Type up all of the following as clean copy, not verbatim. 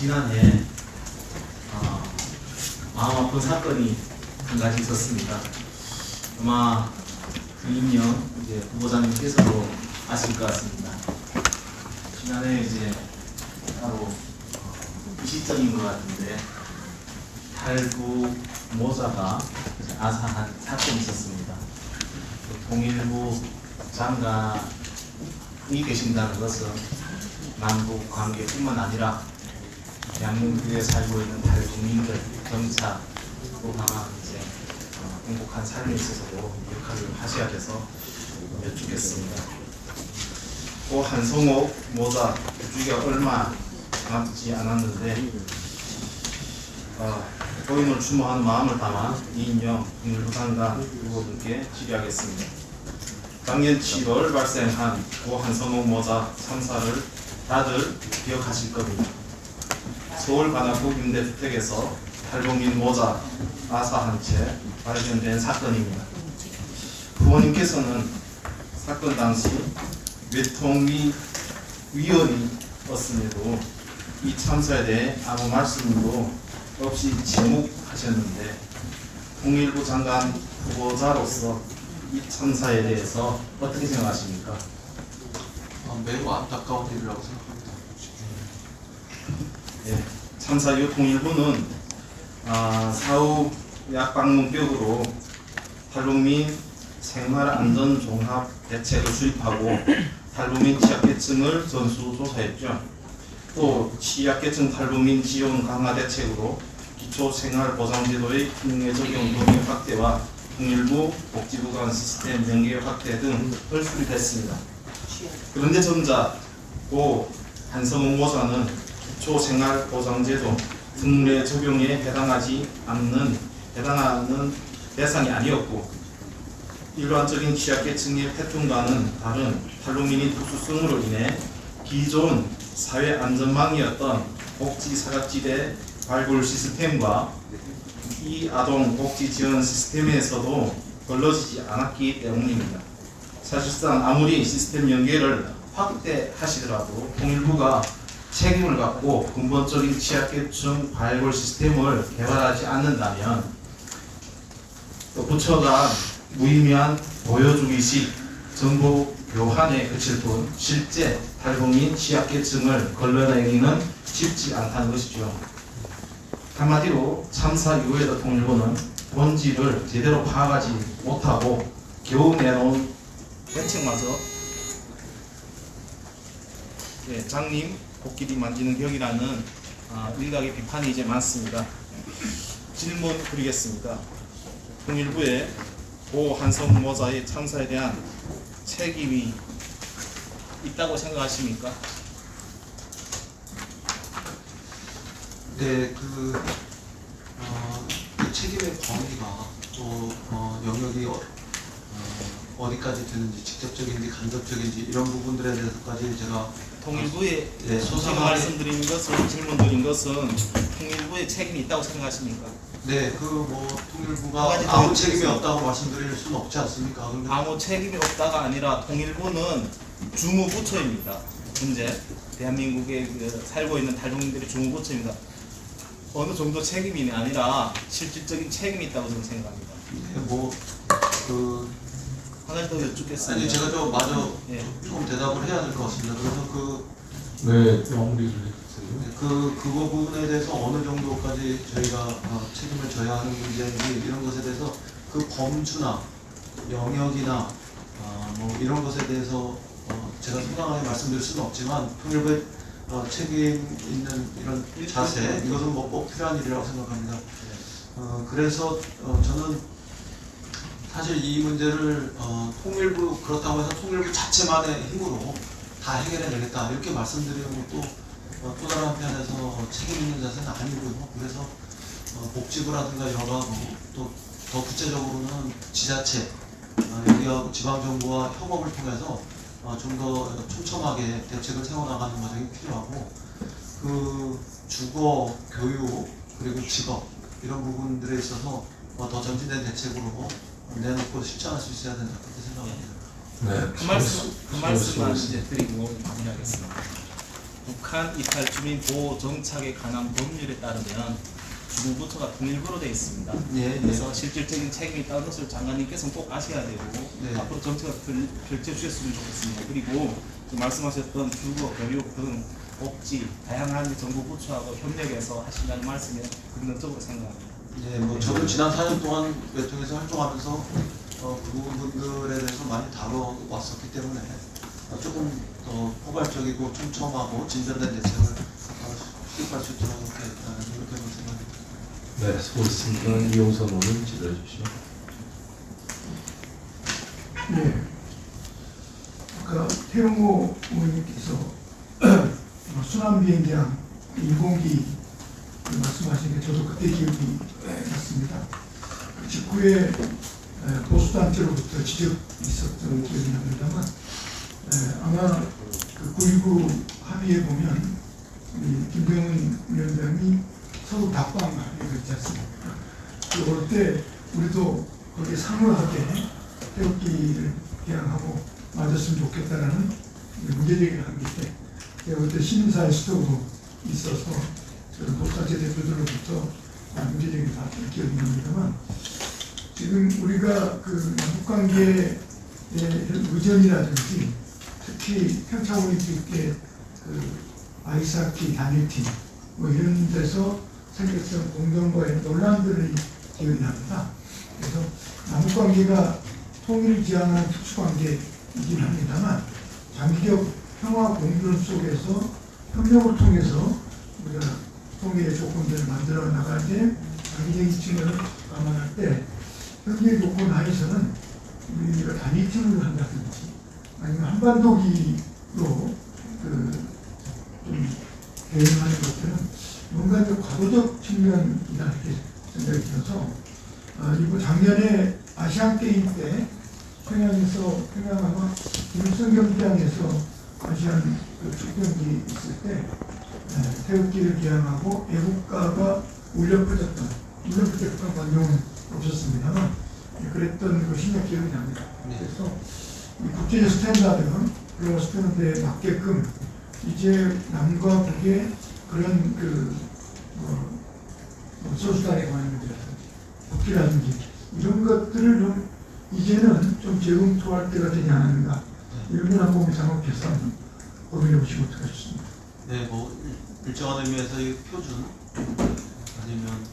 지난해 마음 아픈 사건이 한 가지 있었습니다. 아마 그 인명 이제 후보자님께서도 아실 것 같습니다. 지난해 이제 따로 이 시점인 것 같은데 탈구 모자가 아사한 사건이 있었습니다. 통일부 장관이 계신다는 것은 남북 관계뿐만 아니라 대한민국에 살고 있는 탈북민들, 경차, 또 다만 이제 행복한 삶에 있어서도 역할을 하셔야 돼서 여쭙겠습니다. 또 한성옥 모자 주기가 얼마 남지 않았는데 고인을 추모하는 마음을 담아 이인영 통일부장관 후보님께 질의하겠습니다. 작년 7월 발생한 고 한성옥 모자 참사를 다들 기억하실 겁니다. 서울 관악구 임대주택에서 탈북민 모자 아사 한 채 발견된 사건입니다. 부모님께서는 사건 당시 외통위 위원이었음에도 이 참사에 대해 아무 말씀도 없이 침묵하셨는데 통일부 장관 후보자로서 이 참사에 대해서 어떻게 생각하십니까? 매우 안타까운 일이라고 생각합니다. 예, 참사 이후 통일부는 사후 약방문격으로 탈북민 생활안전종합 대책을 수립하고 탈북민 취약계층을 전수조사했죠. 또 취약계층 탈북민 지원 강화 대책으로 기초생활보장제도의 국내 적용 범위 확대와 통일부 복지부 간 시스템 연계 확대 등을 수립했습니다. 그런데 정작 고 한성옥 모자는 기초생활보장제도 특례 적용에 해당하는 대상이 아니었고 일반적인 취약계층의 패턴과는 다른 탈북민의 특수성으로 인해 기존 사회안전망이었던 복지사각지대 발굴 시스템과 이 아동 복지 지원 시스템에서도 걸러지지 않았기 때문입니다. 사실상 아무리 시스템 연계를 확대하시더라도 통일부가 책임을 갖고 근본적인 취약계층 발굴 시스템을 개발하지 않는다면 또 부처가 무의미한 보여주기식 정보 교환에 그칠 뿐 실제 탈북민 취약계층을 걸러내기는 쉽지 않다는 것이죠. 한마디로 참사 이후에도 통일부는 본질을 제대로 파악하지 못하고 겨우 내놓은 대책마저 장님 코끼리 만지는 격이라는 일각의 비판이 이제 많습니다. 질문 드리겠습니다. 통일부의 고 한성옥 모자의 참사에 대한 책임이 있다고 생각하십니까? 네, 그 책임의 범위가 또 영역이 어디까지 되는지 직접적인지 간접적인지 이런 부분들에 대해서까지 제가 통일부의 네, 지금 말씀드린 것은 질문드린 것은 통일부의 책임이 있다고 생각하십니까? 네, 통일부가 아무 책임이 없다고 말씀드릴 수는 없지 않습니까? 아무 책임이 없다가 아니라 통일부는 주무부처입니다. 현재 대한민국에 살고 있는 탈북민들의 주무부처입니다. 어느 정도 책임이 아니라 실질적인 책임이 있다고 저는 생각합니다. 네, 하나 더 여쭙겠습니다. 아니 제가 좀 마저 조금 대답을 해야 될 것 같습니다. 그래서 마무리를 해주세요. 그 부분에 대해서 어느 정도까지 저희가 책임을 져야 하는 문제인지 이런 것에 대해서 그 범주나 영역이나 이런 것에 대해서 제가 상당하게 말씀드릴 수는 없지만 통일부의 책임 있는 이런 자세 이것은 꼭 필요한 일이라고 생각합니다. 그래서 저는 사실 이 문제를 통일부 그렇다고 해서 통일부 자체만의 힘으로 다 해결해내겠다 이렇게 말씀드리는 것도 또 다른 한편에서 책임 있는 자세는 아니고요. 그래서 복지부라든가 여러 또 더 구체적으로는 지자체 여기하고 지방정부와 협업을 통해서 좀 더 촘촘하게 대책을 세워나가는 과정이 필요하고 그 주거, 교육 그리고 직업 이런 부분들에 있어서 더 전진된 대책으로 내놓고 실천할 수 있어야 된다 그렇게 생각합니다. 그 말씀만 이제 드리고 마무리하겠습니다. 북한 이탈 주민 보호 정착에 관한 법률에 따르면 주무부처가 통일부로 되어 있습니다. 네, 그래서 실질적인 책임이 있다는 것을 장관님께서는 꼭 아셔야 되고 네. 앞으로 정책을 펼쳐 주셨으면 좋겠습니다. 그리고 그 말씀하셨던 주거, 교육 등 복지 다양한 정부 부처하고 협력해서 하신다는 말씀에 긍정적으로 생각합니다. 네, 뭐 저도 지난 4년 동안 외통에서 활동하면서 그 부분들에 대해서 많이 다뤄왔었기 때문에 조금 더 포괄적이고 촘촘하고 진전된 대책을 수립할 수 있도록 이렇게 노력해볼 생각입니다. 네, 수고했습니다. 이용선 의원님 질의해 주시죠. 네. 아까 태용호 의원님께서 순환비행장 인공기 말씀하신 게 저도 그때 기억이 났습니다. 그 직후에 보수단체로부터 지적이 있었던 기억이 납니다만 아마 그 9.19 합의에 보면 우리 김병은 위원장이 서울 답방 합의가 있지 않습니까? 그럴 때 우리도 거기에 상응하게 태극기를 개항하고 맞았으면 좋겠다라는 문제제기를 한 게 제가 그때 시민사회 수석으로 있어서 저는 보수단체 대표들로부터 문제제기를 받았던 기억이 납니다만 지금 우리가 그 남북관계의 의전이라든지 특히 평창올림픽의 그 아이스하키 단일팀 뭐 이런 데서 생겼던 공정과의 논란들이 기억이 납니다. 그래서 남북관계가 통일을 지향하는 특수관계이긴 합니다만 장기적 평화 공존 속에서 협력을 통해서 우리가 통일의 조건들을 만들어 나갈 때 장기적인 측면을 감안할 때 현재 조건 하에서는 우리가 단일팀을 한다든지 아니면 한반도기로 좀 대응하는 것들은 뭔가 좀 과도적 측면이다 이렇게 생각이 들어서 이번 작년에 아시안 게임 때 평양하고 김일성 경기장에서 아시안 첫 경기 있을 때 태극기를 개항하고 애국가가 울려 퍼졌던 관용은 없었습니다만 그랬던 그 신약 기억이 납니다. 그래서 이 국제적 스탠다드, 글로벌 스탠다드에 맞게끔 이제 남과 북의 그런 소수단에 관한 문제라든지 국기라든지 이런 것들을 좀 이제는 좀 재검토할 때가 되지 않았는가 이런 걸 한번 장악해서 고민해 보시면 어떡하셨습니까? 네, 뭐 일정한 의미에서의 표준 아니면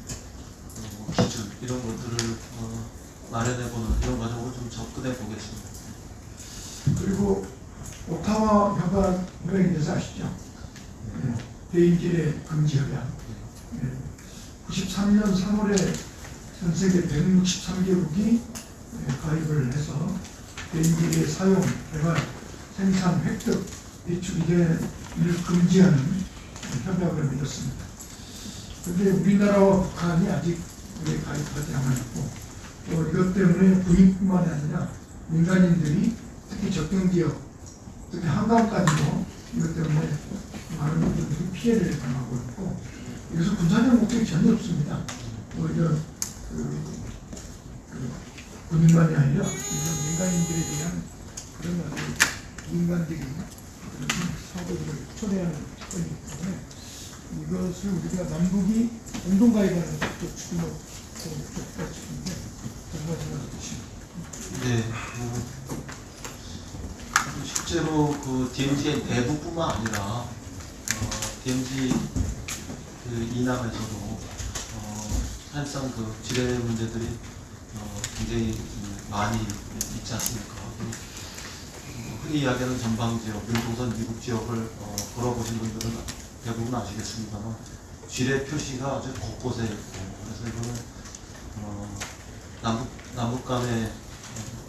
뭐 기준 이런 것들을 마련해보는 이런 과정으로 좀 접근해 보겠습니다. 그리고 오타와 협약에 대해서 아시죠? 대인질의 금지 협약. 93년 3월에 전 세계 163개국이 가입을 해서 대인질의 사용, 개발, 생산, 획득, 배출 이를 금지하는 협약을 맺었습니다. 그런데 우리나라와 북한이 아직 가입하지 않았고 또 이것 때문에 군인뿐만 아니라 민간인들이 특히 적경지역, 특히 한강까지도 이것 때문에 많은 분들이 피해를 당하고 있고 여기서 군사적 목적이 전혀 없습니다. 오히려 군인만이 아니라 이런 민간인들에 대한 그런 민간들이 사고를 초래하는 사건이기 때문에 이것을 우리가 남북이 공동 가입하는 쪽 추진을 목적과 싶은데 정말 생각하십니까? 네, 실제로 그 DMZ의 내부뿐만 아니라 DMZ 그 이남에서도 사실상 그 지뢰 문제들이 굉장히 많이 있지 않습니까? 흔히 이야기하는 전방 지역, 윤통선 미국 지역을 걸어보신 분들은 대부분 아시겠습니다만 지뢰 표시가 아주 곳곳에 있고 그래서 이거는 남북 간의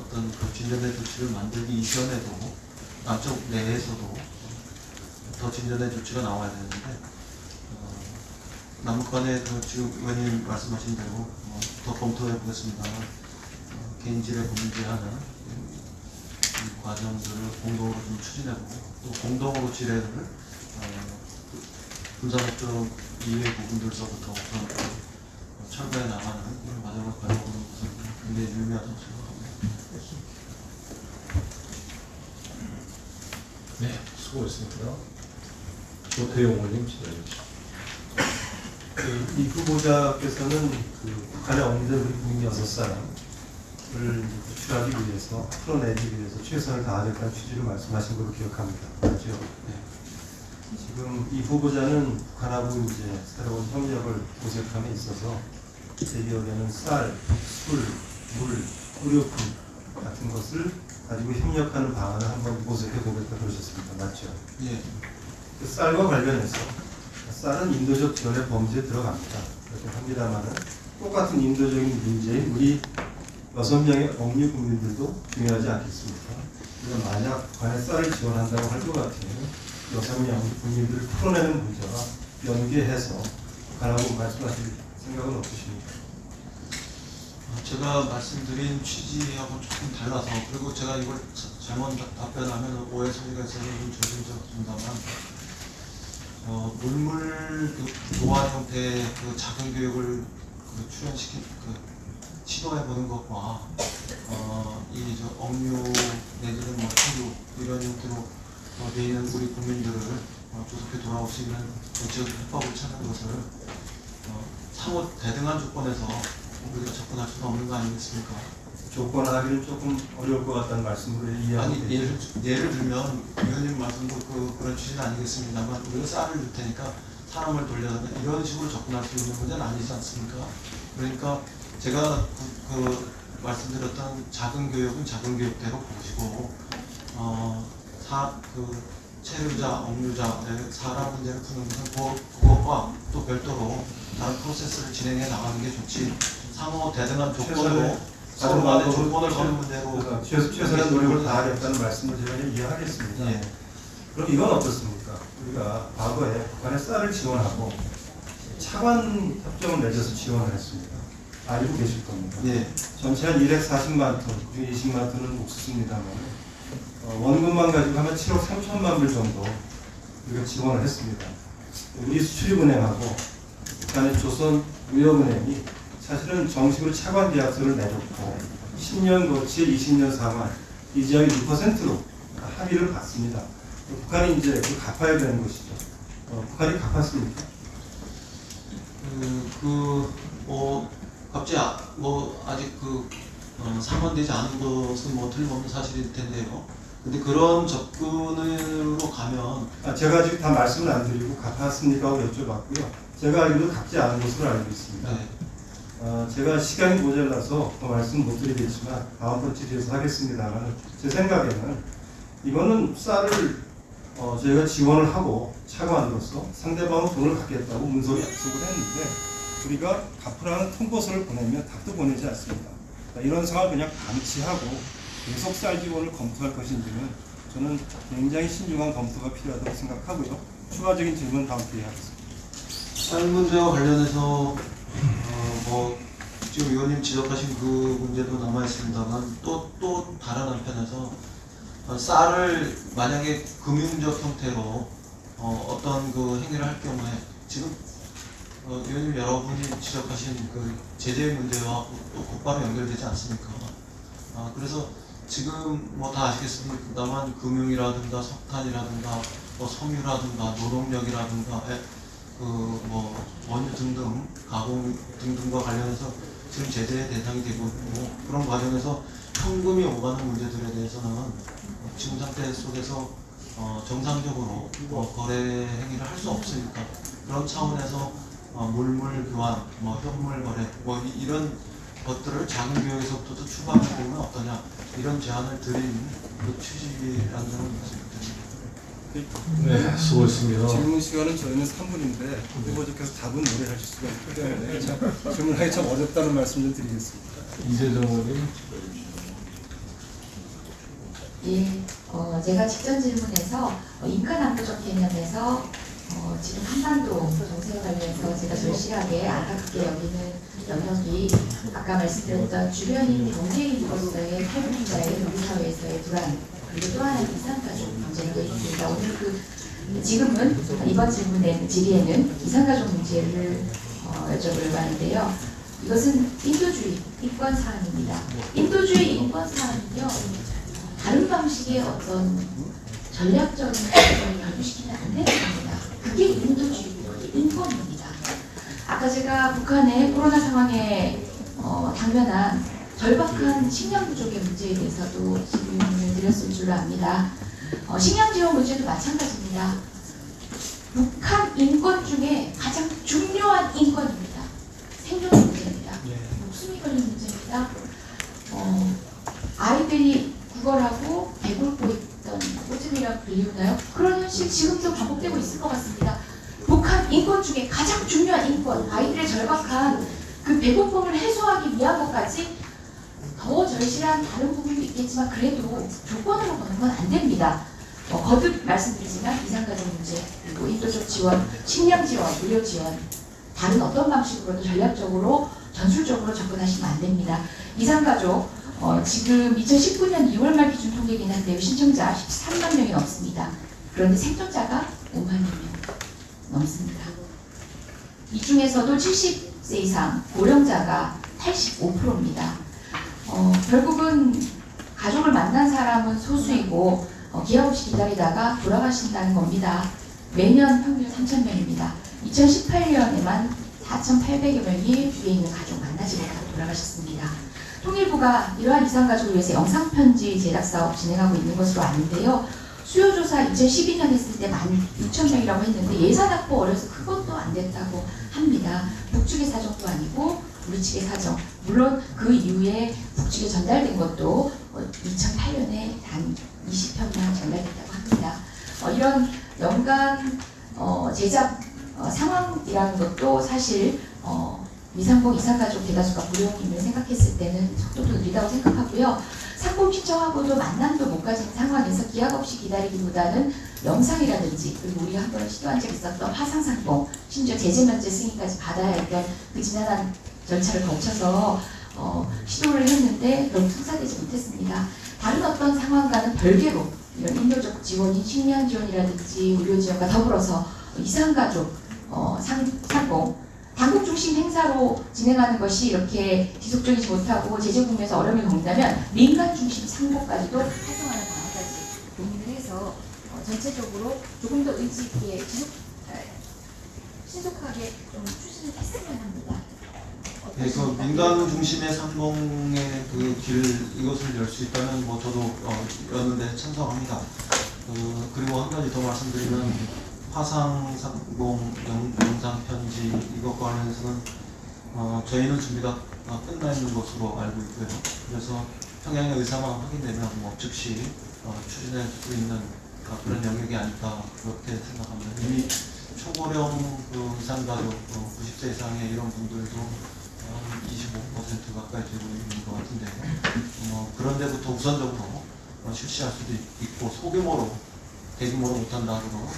어떤 그 진전의 조치를 만들기 이전에도 남쪽 내에서도 더 진전의 조치가 나와야 되는데 남북 간의 그 지금 의원님 말씀하신 대로 더 검토해 보겠습니다만 개인지뢰 금지하는 이 과정들을 공동으로 좀 추진해보고 또 공동으로 지뢰를 군사목적 이외의 부분들서부터 우선 철거해 나가는 이런 과정을 밟아보는 것은 굉장히 유의미하다고 생각합니다. 네, 수고했습니다. 조태용 의원님 질의해 주십시오. 이 후보자께서는 북한의 억류된 우리 국민 6사람을 구출하기 위해서, 풀어내기 위해서 최선을 다하겠다는 취지로 말씀하신 걸로 기억합니다. 맞죠? 네. 지금 이 후보자는 북한하고 이제 새로운 협력을 모색함에 있어서 제 기억에는 쌀, 술, 물, 의료품 같은 것을 가지고 협력하는 방안을 한번 모색해 보겠다 그러셨습니다. 맞죠? 예. 그 쌀과 관련해서 쌀은 인도적 지원의 범죄에 들어갑니다. 그렇게 합니다만은 똑같은 인도적인 문제인 우리 6명의 억류 국민들도 중요하지 않겠습니까? 우리가 만약 북한에 쌀을 지원한다고 할 것 같으면 6명 국민들을 풀어내는 문제와 연계해서 북한하고 말씀하실 생각은 없으십니까? 제가 말씀드린 취지하고 조금 달라서, 그리고 제가 이걸 잘못 답변하면 오해 소지가 있어서 좀 죄송스럽습니다만, 물물 교환 형태의 그 작은 교육을 출연시킨 시도해보는 것과 이 억류 내지는 청유 이런 형태로 되어 있는 우리 국민들을 조속히 돌아올 수 있는 정치적 해법을 찾는 것을 상호 대등한 조건에서 우리가 접근할 수는 없는 거 아니겠습니까? 조건하기는 조금 어려울 것 같다는 말씀으로 이해하고 아니, 예를 들면 위원님 말씀도 그런 취지는 아니겠습니다만, 우리가 쌀을 줄 테니까 사람을 돌려서 이런 식으로 접근할 수 있는 문제는 아니지 않습니까? 그러니까 제가 말씀드렸던 작은 교육은 작은 교육대로 보시고 체류자, 억류자의 사람 문제를 푸는 것은 그것과 또 별도로 다른 프로세스를 진행해 나가는 게 좋지, 상호 대등한 조건으로 서로 간의 조건을 거는 문제로 최선의 노력을 다하겠다는 말씀을 제가 이해하겠습니다. 예. 그럼 이건 어떻습니까? 우리가 과거에 북한에 쌀을 지원하고 차관 협정을 맺어서 지원을 했습니다. 알고 계실 겁니다. 예. 전체 한 240만 톤, 그중 20만 톤은 옥수수입니다만 원금만 가지고 하면 7억 3천만 불 정도 우리가 지원을 했습니다. 우리 수출입은행하고 북한의 조선무역은행이 사실은 정식으로 차관 계약서를 내줬고 10년 거치에 20년 상환, 이자율 2%로 합의를 봤습니다. 북한이 이제 갚아야 되는 것이죠. 북한이 갚았습니까? 갑자기 아직 상환되지 않은 것은 틀림없는 사실일 텐데요. 근데 그런 접근으로 가면 제가 아직 다 말씀을 안 드리고 갚았습니까 하고 여쭤봤고요. 제가 알기로는 갚지 않은 것으로 알고 있습니다. 네. 제가 시간이 모자라서 더 말씀 못 드리겠지만 다음번 질의에서 하겠습니다만, 제 생각에는 이거는 쌀을 저희가 지원을 하고 차관으로서 상대방은 돈을 갚겠다고 문서로 약속을 했는데 우리가 갚으라는 통보서를 보내면 답도 보내지 않습니다. 이런 상황을 그냥 방치하고 계속 쌀 지원을 검토할 것인지는 저는 굉장히 신중한 검토가 필요하다고 생각하고요. 추가적인 질문 다음 기회에 하겠습니다. 쌀 문제와 관련해서 지금 의원님 지적하신 그 문제도 남아 있습니다만, 또 다른 한편에서 쌀을 만약에 금융적 형태로 어떤 그 행위를 할 경우에 지금 의원님 여러분이 지적하신 그 제재 문제와 또 곧바로 연결되지 않습니까? 그래서 지금 다 아시겠습니다만 금융이라든가 석탄이라든가 섬유라든가 노동력이라든가 원유 등등 가공 등등과 관련해서 지금 제재의 대상이 되고 있고, 그런 과정에서 현금이 오가는 문제들에 대해서는 지금 상태 속에서 정상적으로 거래 행위를 할 수 없으니까, 그런 차원에서 물물 교환, 현물 거래 이런 것들을 작은 교육에서부터 추가하게 되면 어떠냐, 이런 제안을 드린 그 취지라는 점을 말씀드립니다. 네, 수고했습니다. 질문 시간은 저희는 3분인데 후보자께서 답은 오래 하실 수가 있기 때문에 질문하기 참 어렵다는 말씀 좀 드리겠습니다. 이재정 의원님. 예, 제가 직전 질문에서 인간 안보적 개념에서 지금 한반도 정세와 관련해서 제가 절실하게 안타깝게 여기는 영역이 아까 말씀드렸던 주변인 경제인으로서의 탈북자의 우리 사회에서의 불안, 그리고 또 하나는 이산가족 문제가 있습니다. 오늘 지금은 이번 질의에는 이산가족 문제를 여쭤보려고 하는데요. 이것은 인도주의 인권 사안입니다. 인도주의 인권 사안은요, 다른 방식의 어떤 전략적인 과정을 연구시키면 안 되는 겁니다. 그 그게 인도주의고 그게 인권입니다. 아까 제가 북한의 코로나 상황에 당면한 절박한 식량 부족의 문제에 대해서도 질문을 드렸을 줄로 압니다. 식량 지원 문제도 마찬가지입니다. 북한 인권 중에 가장 중요한 인권입니다. 생존 문제입니다. 목숨이 걸린 문제입니다. 아이들이 구걸하고 배불고 있던 꼬집이라고 불리우나요? 그런 현실 지금도 반복되고 있을 것 같습니다. 북한 인권 중에 가장 중요한 인권, 아이들의 절박한 그 배고픔을 해소하기 위한 것까지 더 절실한 다른 부분도 있겠지만 그래도 조건으로 보는 건 안 됩니다. 거듭 말씀드리지만 이산가족 문제, 그리고 인도적 지원, 식량 지원, 의료 지원 다른 어떤 방식으로도 전략적으로 전술적으로 접근하시면 안 됩니다. 이산가족 지금 2019년 2월 말 기준 통계이긴 한데요. 신청자 13만 명이 넘습니다. 그런데 생존자가 5만여 명 넘습니다. 이 중에서도 70세 이상 고령자가 85%입니다. 결국은 가족을 만난 사람은 소수이고 기약 없이 기다리다가 돌아가신다는 겁니다. 매년 평균 3,000명입니다. 2018년에만 4,800여 명이 주위에 있는 가족 만나지 못하고 돌아가셨습니다. 통일부가 이러한 이산가족을 위해서 영상편지 제작 사업 진행하고 있는 것으로 아는데요. 수요조사 2012년 했을 때 16,000명이라고 했는데 예산 확보 어려서 그것도 안 됐다고 합니다. 북측의 사정도 아니고 우리 측의 사정. 물론 그 이후에 북측에 전달된 것도 2008년에 단 20편만 전달됐다고 합니다. 이런 연간 제작 상황이라는 것도 사실 미상공 이산가족 대다수가 고령임을 생각했을 때는 속도도 느리다고 생각하고요. 상봉 신청하고도 만남도 못 가진 상황에서 기약 없이 기다리기보다는 영상이라든지 그리고 우리가 한번 시도한 적 있었던 화상상봉, 심지어 제재면제 승인까지 받아야 했던 그 지난한 절차를 거쳐서 시도를 했는데 너무 성사되지 못했습니다. 다른 어떤 상황과는 별개로 이런 인도적 지원인 식량 지원이라든지 의료 지원과 더불어서 이산가족 상봉 당국 중심 행사로 진행하는 것이 이렇게 지속적이지 못하고 제재 국면에서 어려움을 겪는다면 민간 중심 상봉까지도 활성화하는 방안까지 고민을 해서 전체적으로 조금 더 의지 있게 신속하게 좀 추진을 했으면 합니다. 그래서 민간 중심의 상봉의 그 길 이것을 열 수 있다면 뭐 저도 여는데 찬성합니다. 그리고 한 가지 더 말씀드리면 화상 상봉 영상 편지 이것과 관련해서는 저희는 준비가 끝나 있는 것으로 알고 있고요. 그래서 평양의 의사만 확인되면 뭐 즉시 추진할 수 있는 그런 영역이 아닐까 그렇게 생각합니다. 이미 초고령 그 이산가족 90세 이상의 이런 분들도 25% 가까이 되고 있는 것 같은데요. 그런 데부터 우선적으로 실시할 수도 있고 소규모로 대규모로 못한다 하더라도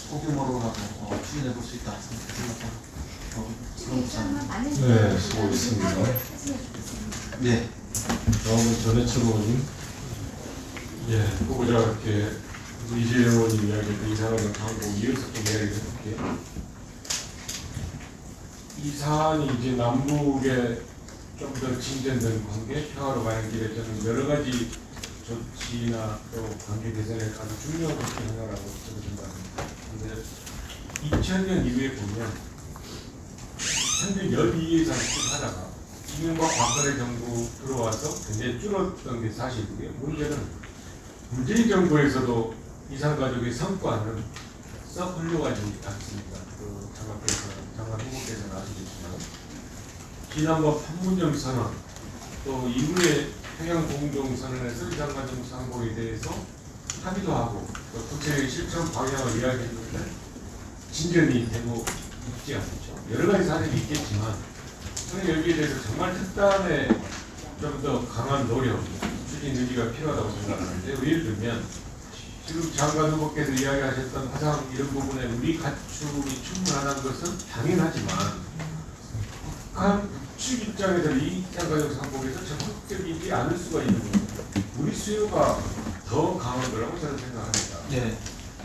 소규모로라도 추진해 볼 수 있다 생각합니다. 그런 부산. 네, 수고했습니다. 네. 다음은 전해철 의원님. 예, 후보자 이렇게 이재 의원님 이야기했던 이산가족 상봉 이어서 좀 이야기를 해볼게요. 이 사안이 이제 남북의 좀 더 진전된 관계, 평화로 가는 길에 저는 여러 가지 조치나 또 관계 개선에 아주 중요한 것 중에 하나라고 저는 생각합니다. 그런데 2000년 이후에 보면 현재 12회 이상 하다가 이명박 박근혜 정부 들어와서 굉장히 줄었던 게 사실이고요. 문재인 정부에서도 이산가족의 성과는 썩 훌륭하지 않습니다. 그 장관 후보께서는 아시겠지만 지난번 판문점 선언 또 이후에 평양 공동선언에서 이산가족 상봉에 대해서 합의도 하고 또 구체적인 실천 방향을 이야기했는데 진전이 되고 있지 않죠. 여러 가지 사정이 있겠지만 저는 여기에 대해서 정말 특단의 좀 더 강한 노력, 추진 의지가 필요하다고 생각하는데 예를 들면 지금 장관 후보께서 이야기하셨던 화상 이런 부분에 우리 가축이 충분하다는 것은 당연하지만 북한 북측 입장에서 이 이산가족 상봉에서 적극적이지 않을 수가 있는 겁니다. 우리 수요가 더 강한 거라고 저는 생각합니다. 네.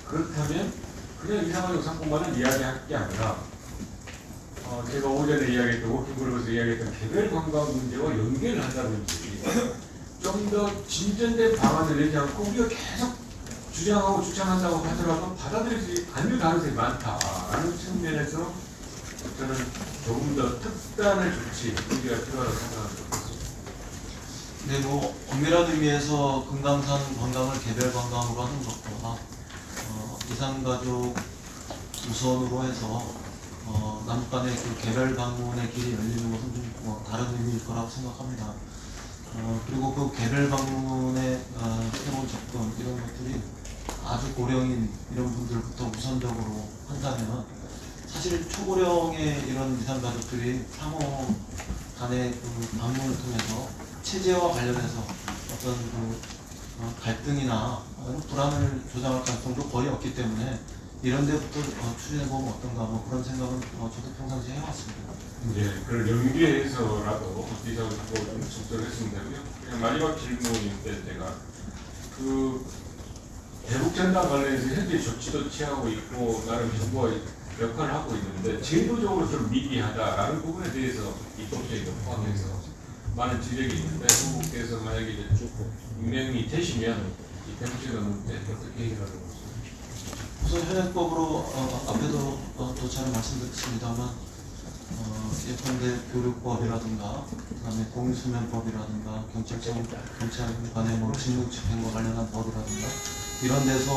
그렇다면 그냥 이산가족 상봉만을 이야기할 게 아니라 제가 오전에 이야기했던 워킹그룹에서 이야기했던 개별 관광 문제와 연계를 한다든지 좀 더 진전된 방안을 내지 않고 우리가 계속 주장하고 주장한다고 하더라도 받아들이지 않을 가능성이 많다라는 측면에서 저는 조금 더 특단의 조치, 우리가 필요하다고 생각합니다. 네, 뭐 엄밀한 의미에서 금강산 관광을 개별 관광으로 하는 것과 이산가족 우선으로 해서 남북 간의 그 개별 방문의 길이 열리는 것은 좀 다른 의미일 거라고 생각합니다. 그리고 그 개별 방문의 새로운 접근 이런 것들이 아주 고령인 이런 분들부터 우선적으로 한다면 사실 초고령의 이런 이산가족들이 상호 간의 그 방문을 통해서 체제와 관련해서 어떤 그 갈등이나 불안을 조장할 가능성도 거의 없기 때문에 이런 데부터 추진해보면 어떤가 뭐 그런 생각은 저도 평상시에 해왔습니다. 이제 그걸 연계해서라도 이사하고 좀 접근했습니다. 그냥 마지막 질문인데 제가 그 대북전단 관련해서 현재 조치도 취하고 있고 나름 정부가 역할을 하고 있는데 제도적으로 좀 미비하다라는 부분에 대해서 입법적인 것 포함해서 많은 지적이 있는데 후보께서 만약에 이제 쭉 임명이 되시면 이 대북전단 문제 어떻게 해결하는 것입니까? 우선 현행법으로 앞에도 또 잘 말씀드렸습니다만 예컨대 교육법이라든가 그다음에 공수면법이라든가 경찰 간의 뭐 직무집행과 관련한 법이라든가 이런 데서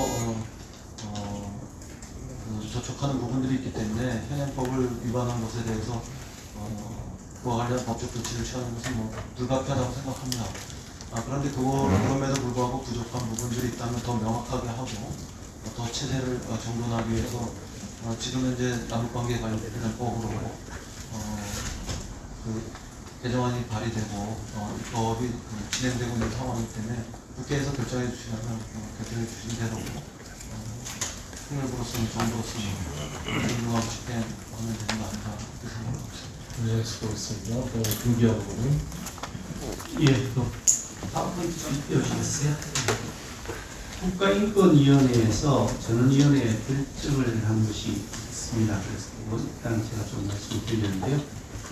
저촉하는 부분들이 있기 때문에 현행법을 위반한 것에 대해서 그와 관련 법적 조치를 취하는 것은 뭐 불가피하다고 생각합니다. 그런데 그럼에도 불구하고 부족한 부분들이 있다면 더 명확하게 하고 더 체제를 정돈하기 위해서 지금 현재 남북관계 관련 법으로 그 개정안이 발의되고 법이 진행되고 있는 상황이기 때문에 국회에서 결정해 주시면 결정해 주신 대로 통일부로서는 정부로서는 정중하고 집행하면 되는 거 아닌가 그렇게 생각하고 있습니다. 네, 수고했습니다. 김기현 의원님. 예, 또 PowerPoint 좀 띄워주시겠어요? 국가인권위원회에서 전원위원회 결정을 한 것이 있습니다. 그래서 일단 제가 좀 말씀을 드리는데요.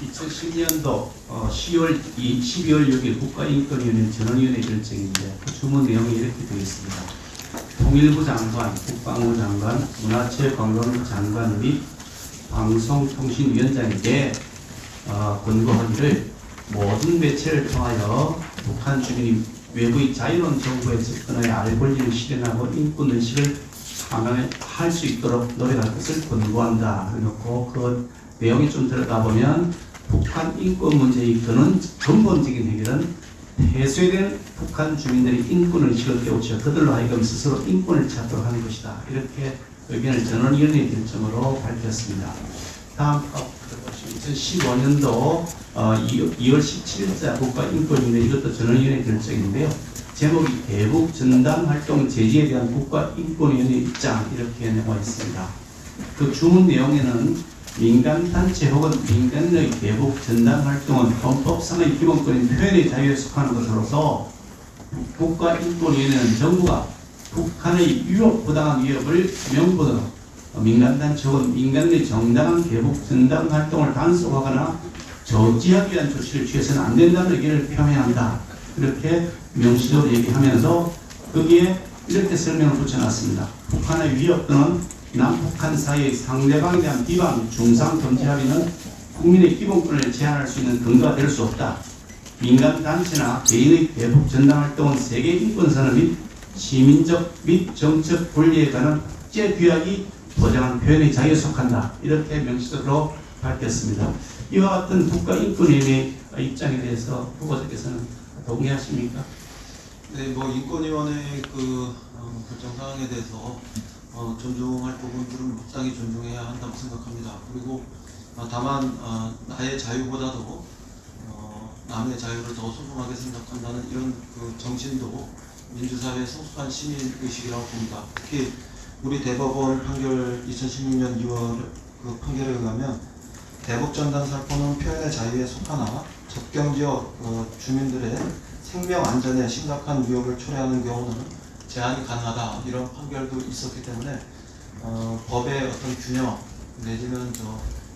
2010년도 12월 6일 국가인권위원회 전원위원회 결정인데 그 주문 내용이 이렇게 되어 있습니다. 통일부 장관, 국방부 장관, 문화체육관광부 장관 및 방송통신위원장에게 권고하기를 모든 매체를 통하여 북한 주민이 외부의 자유로운 정부에 접근하여 알 권리를 실현하고 인권 의식을 상향할 수 있도록 노력할 것을 권고한다. 그래놓고 그 내용이 좀 들어가 보면 북한 인권 문제의 근본적인 해결은 해소된 북한 주민들의 인권 의식을 깨우쳐 그들로 하여금 스스로 인권을 찾도록 하는 것이다. 이렇게 의견을 전원위원회 결정으로 밝혔습니다. 다음 2015년도 2월 17일자 국가인권위원회 이것도 전원위원회 결정인데요. 제목이 대북 전당 활동 제지에 대한 국가인권위원회 입장 이렇게 나와 있습니다. 그 주문 내용에는 민간단체 혹은 민간의 대북 전당 활동은 헌법상의 기본권인 표현의 자유에 속하는 것으로서 국가인권위원회는 정부가 북한의 부당한 위협을 명분으로 민간단체 혹은 민간의 정당한 대북 전당 활동을 단속하거나 저지하기 위한 조치를 취해서는 안 된다는 의견을 표명한다. 이렇게 명시적으로 얘기하면서 거기에 이렇게 설명을 붙여놨습니다. 북한의 위협 또는 남북한 사이의 상대방에 대한 비방, 중상, 금지 합의는 국민의 기본권을 제한할 수 있는 근거가 될 수 없다. 민간단체나 개인의 대북 전당 활동은 세계인권선언 및 시민적 및 정책 권리에 관한 국제규약이 보장한 표현의 자유에 속한다. 이렇게 명시적으로 밝혔습니다. 이와 같은 국가인권위원회의 입장에 대해서 후보자께서는 동의하십니까? 네, 뭐 인권위원회의 그 결정 사항에 대해서 존중할 부분들은 마땅히 존중해야 한다고 생각합니다. 그리고 다만 나의 자유보다도 남의 자유를 더 소중하게 생각한다는 이런 그 정신도 민주사회의 성숙한 시민의식이라고 봅니다. 특히 우리 대법원 판결 2016년 2월 그 판결에 의하면 대북전단 살포는 표현의 자유에 속하나 접경지역 주민들의 생명 안전에 심각한 위협을 초래하는 경우는 제한이 가능하다 이런 판결도 있었기 때문에 법의 어떤 균형 내지는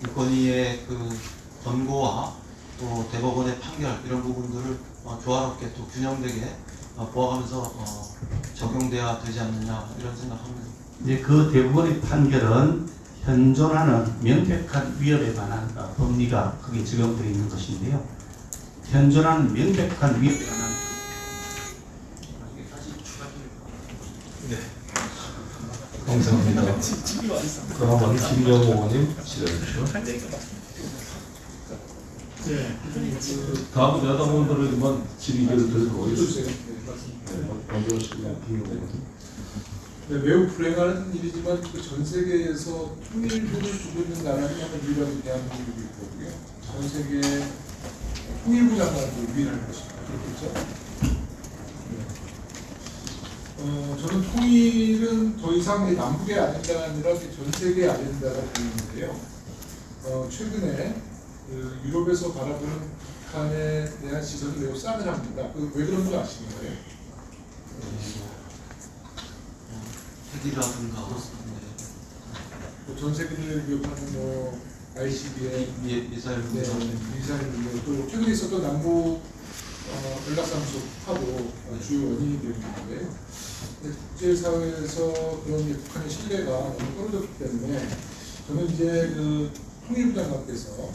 인권위의 그 권고와 또 대법원의 판결 이런 부분들을 조화롭게 또 균형되게 보아가면서 적용돼야 되지 않느냐 이런 생각합니다. 이제 그 대부분의 판결은 현존하는 명백한 위협에 관한 법리가 거기에 적용되어 있는 것인데요. 현존하는 명백한 위협에 관한 감사합니다. 그러면 김영호 의원님 질의해 주시죠. 다음 여당 의원들에게만 질의를 드리도록 하겠습니다. 먼저 하시면 김영호 의원님. 네, 매우 불행한 일이지만 그 전 세계에서 통일부를 두고 있는 나라는 아마 유일하게 대한민국이 있거든요. 전 세계 통일부 장관도 유일한 것입니다. 그렇겠죠? 저는 통일은 더 이상 남북의 아젠다가 아니라 전 세계의 아젠다가 되는데요. 최근에 그 유럽에서 바라보는 북한에 대한 시선이 매우 싸늘합니다. 왜 그런 줄 아시나요? 핵이라든가 전 세계를 위협하는 ICBM, 미사일 네, 미사일 문제, 또 최근에 있었던 남북 연락상수 파도 주요 원인이 되는 건데요. 국제사회에서 그런 북한의 신뢰가 너무 떨어졌기 때문에 저는 이제 그 통일부 장관께서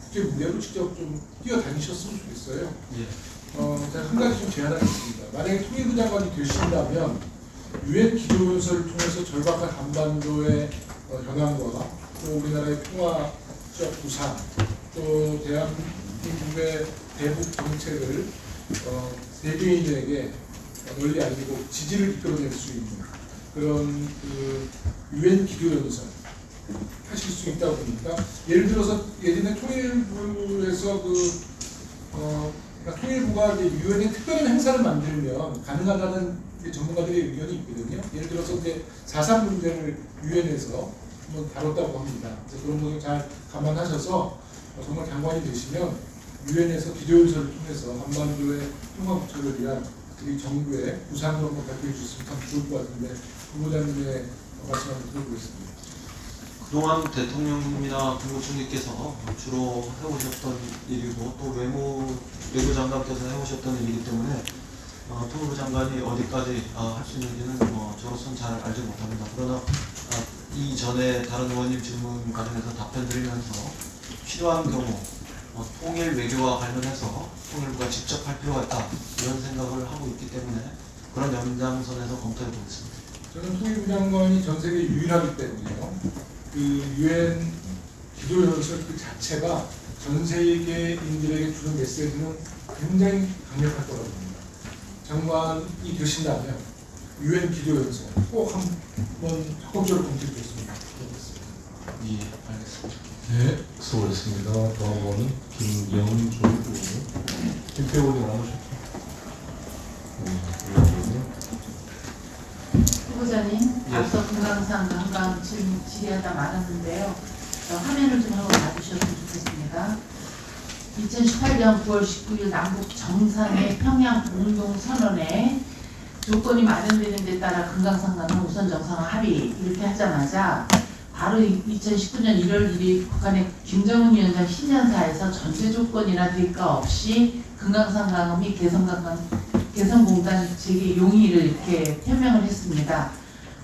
국제 무대로 직접 좀 뛰어다니셨으면 좋겠어요. 제가 한 가지 좀 제안하겠습니다. 만약에 통일부 장관이 되신다면 유엔 기조연설을 통해서 절박한 한반도의 현황과 또 우리나라의 평화적 구상, 또 대한민국의 대북 정책을 세계인에게 널리 알리고 지지를 이끌어낼 수 있는 그런 그 유엔 기조연설 하실 수 있다고 보니까, 예를 들어서 예전에 통일부에서 그러니까 통일부가 유엔의 특별한 행사를 만들면 가능하다는 전문가들의 의견이 있거든요. 예를 들어서 이제 4.3 문제를 유엔에서 한번 다뤘다고 합니다. 그런 것을 잘 감안하셔서 정말 장관이 되시면 유엔에서 기조연설을 통해서 한반도의 평화 구축을 위한 우리 정부의 구상을 한번 발표해 주셨으면 참 좋을 것 같은데, 후보자님의 말씀 한번 들어보겠습니다. 그동안 대통령님이나 국무총리께서 주로 해오셨던 일이고 또 외교장관께서 해오셨던 일이기 때문에 통일부 장관이 어디까지 할 수 있는지는 저로서는 잘 알지 못합니다. 그러나 이전에 다른 의원님 질문 과정에서 답변 드리면서 필요한 경우 통일 외교와 관련해서 통일부가 직접 할 필요가 있다 이런 생각을 하고 있기 때문에 그런 연장선에서 검토해 보겠습니다. 저는 통일부 장관이 전 세계 유일하기 때문에요. 그 유엔 기조연설 그 자체가 전 세계인들에게 주는 메시지는 굉장히 강력할 거라고 봅니다. 장관이 되신다면 유엔 기조연설 꼭 한번 적극적으로 검토해 주셨으면 좋겠습니다. 예, 알겠습니다. 네, 수고했습니다. 다음 의원은 김영준 의원. 김태호님 나오셨죠? 후보자님, 앞서 금강산 관광 질의하다 말았는데요. 화면을 좀 한번 봐주셨으면 좋겠습니다. 2018년 9월 19일 남북 정상의 평양 공동선언에 조건이 마련되는 데 따라 금강산과는 우선 정상화 합의 이렇게 하자마자 바로 2019년 1월 1일 북한의 김정은 위원장 신년사에서 전제 조건이나 대가 없이 금강산 및 개성공단 재개 용의를 이렇게 표명을 했습니다.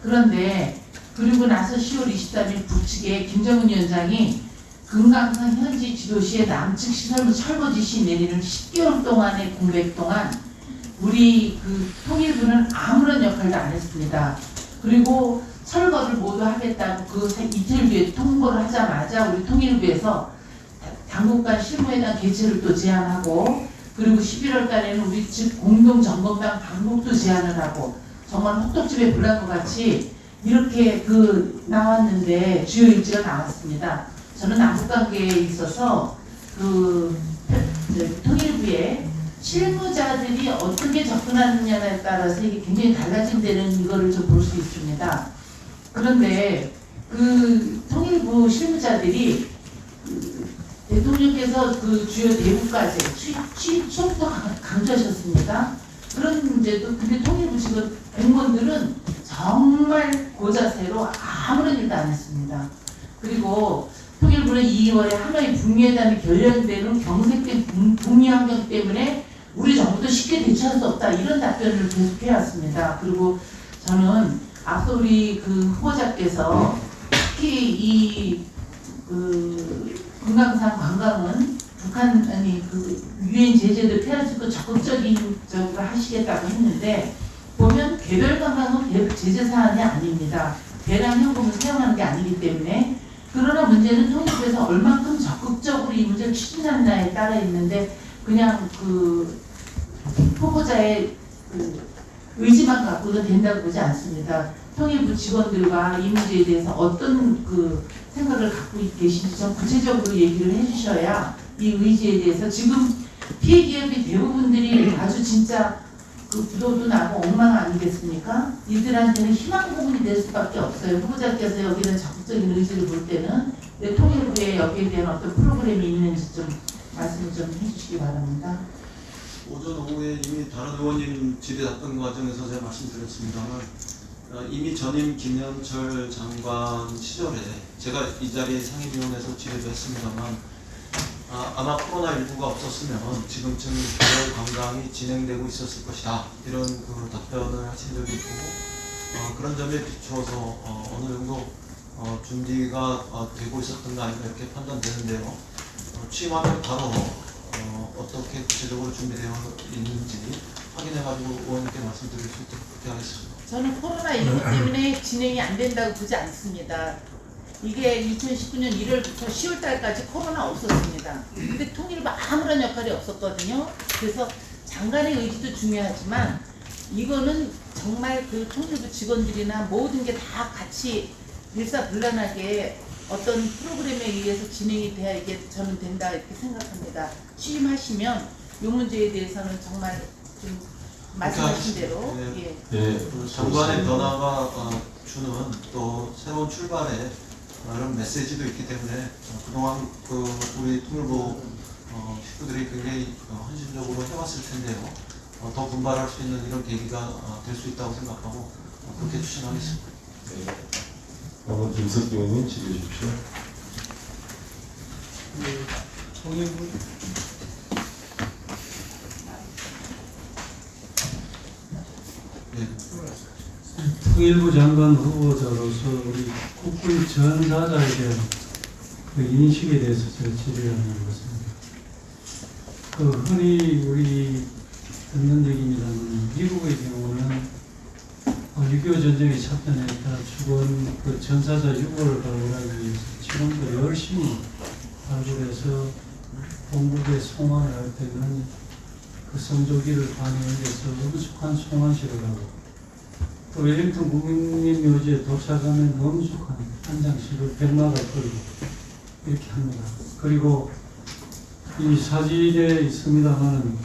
그런데 그리고 나서 10월 23일 북측에 김정은 위원장이 금강산 현지 지도시에 남측 시설물 철거 지시 내리는 10개월 동안의 공백 동안 우리 그 통일부는 아무런 역할도 안 했습니다. 그리고 철거를 모두 하겠다고 그 이틀 뒤에 통보를 하자마자 우리 통일부에서 당국 간 실무회담 개최를 또 제안하고, 그리고 11월 달에는 우리 측 공동점검단 방북도 제안을 하고, 정말 혹독집에 불난 것 같이 이렇게 나왔는데 주요 일지가 나왔습니다. 저는 남북관계에 있어서 통일부에 실무자들이 어떻게 접근하느냐에 따라서 이게 굉장히 달라진다는 이거를 좀 볼 수 있습니다. 그런데 통일부 실무자들이 대통령께서 주요 대북과제 취임부터 강조하셨습니다. 그런 문제도, 근데 통일부 지금 공무원들은 정말 고자세로 아무런 일도 안 했습니다. 그리고 통일부는 2월에 하노이 북미회담이 결연되는 경색된 북미 환경 때문에 우리 정부도 쉽게 대처할 수 없다 이런 답변을 계속 해왔습니다. 그리고 저는 앞서 우리 그 후보자께서 특히 이 금강산 관광은 북한이 그 유엔 제재도 폐하시고 적극적인 적으로 하시겠다고 했는데 보면 개별 관광은 제재 사안이 아닙니다. 배량 현금을 사용하는 게 아니기 때문에 그러나 문제는 통일부에서 얼만큼 적극적으로 이 문제를 추진하느냐에 따라 있는데 그냥 그 후보자의 그 의지만 갖고는 된다고 보지 않습니다. 통일부 직원들과 이 문제에 대해서 어떤 그 생각을 갖고 계신지 좀 구체적으로 얘기를 해주셔야 이 의지에 대해서 지금 피해 기업이 대부분들이 아주 진짜 그 부도도 나고 엉망 아니겠습니까? 이들한테는 희망 부분이 될 수밖에 없어요. 후보자께서 여기는 적극적인 의지를 볼 때는 통일부에 여기에 대한 어떤 프로그램이 있는지 좀 말씀을 좀 해주시기 바랍니다. 오전 오후에 이미 다른 의원님 질의했던 과정에서 제가 말씀드렸습니다만 이미 전임 김현철 장관 시절에 제가 이 자리에 상임위원회에서 질의도 했습니다만 아마 코로나19가 없었으면 지금쯤 개별 관광이 진행되고 있었을 것이다 이런 그 답변을 하신 적이 있고 그런 점에 비추어서 어느 정도 준비가 되고 있었던 거 아닌가 이렇게 판단되는데요. 취임하면 바로 어떻게 구체적으로 준비되어 있는지 확인해가지고 의원님께 말씀드릴 수 있도록 그렇게 하겠습니다. 저는 코로나19 때문에 진행이 안 된다고 보지 않습니다. 이게 2019년 1월부터 10월달까지 코로나 없었습니다. 근데 통일부 아무런 역할이 없었거든요. 그래서 장관의 의지도 중요하지만 이거는 정말 그 통일부 직원들이나 모든 게 다 같이 일사불란하게 어떤 프로그램에 의해서 진행이 돼야 이게 저는 된다 이렇게 생각합니다. 취임하시면 이 문제에 대해서는 정말 좀 말씀하신 대로 네. 예. 그 장관의 변화가 주는 또 새로운 출발에 이런 메시지도 있기 때문에 그동안 그 우리 통일부 식구들이 굉장히 헌신적으로 해왔을 텐데요. 더 분발할 수 있는 이런 계기가 될 수 있다고 생각하고 그렇게 추진하겠습니다. 한번 김석기 의원님 질의해 주십시오. 통일부 통일부 장관 후보자로서 우리 국군 전사자에 대한 그 인식에 대해서 제가 질의를 하는 것입니다. 그 흔히 우리 듣는 얘기입니다만 미국의 경우는 6.25 전쟁에 참전했다 죽은 그 전사자 유골을 발굴하기 위해서 지금도 열심히 발굴해서 본국에 송환을 할 때는 그 성조기를 반영해서 엄숙한 송환식을 하고 또 웰링턴 국립묘지에 도착하면 엄숙한 한장식을 백막을 걸고 이렇게 합니다. 그리고 이 사진에 있습니다만은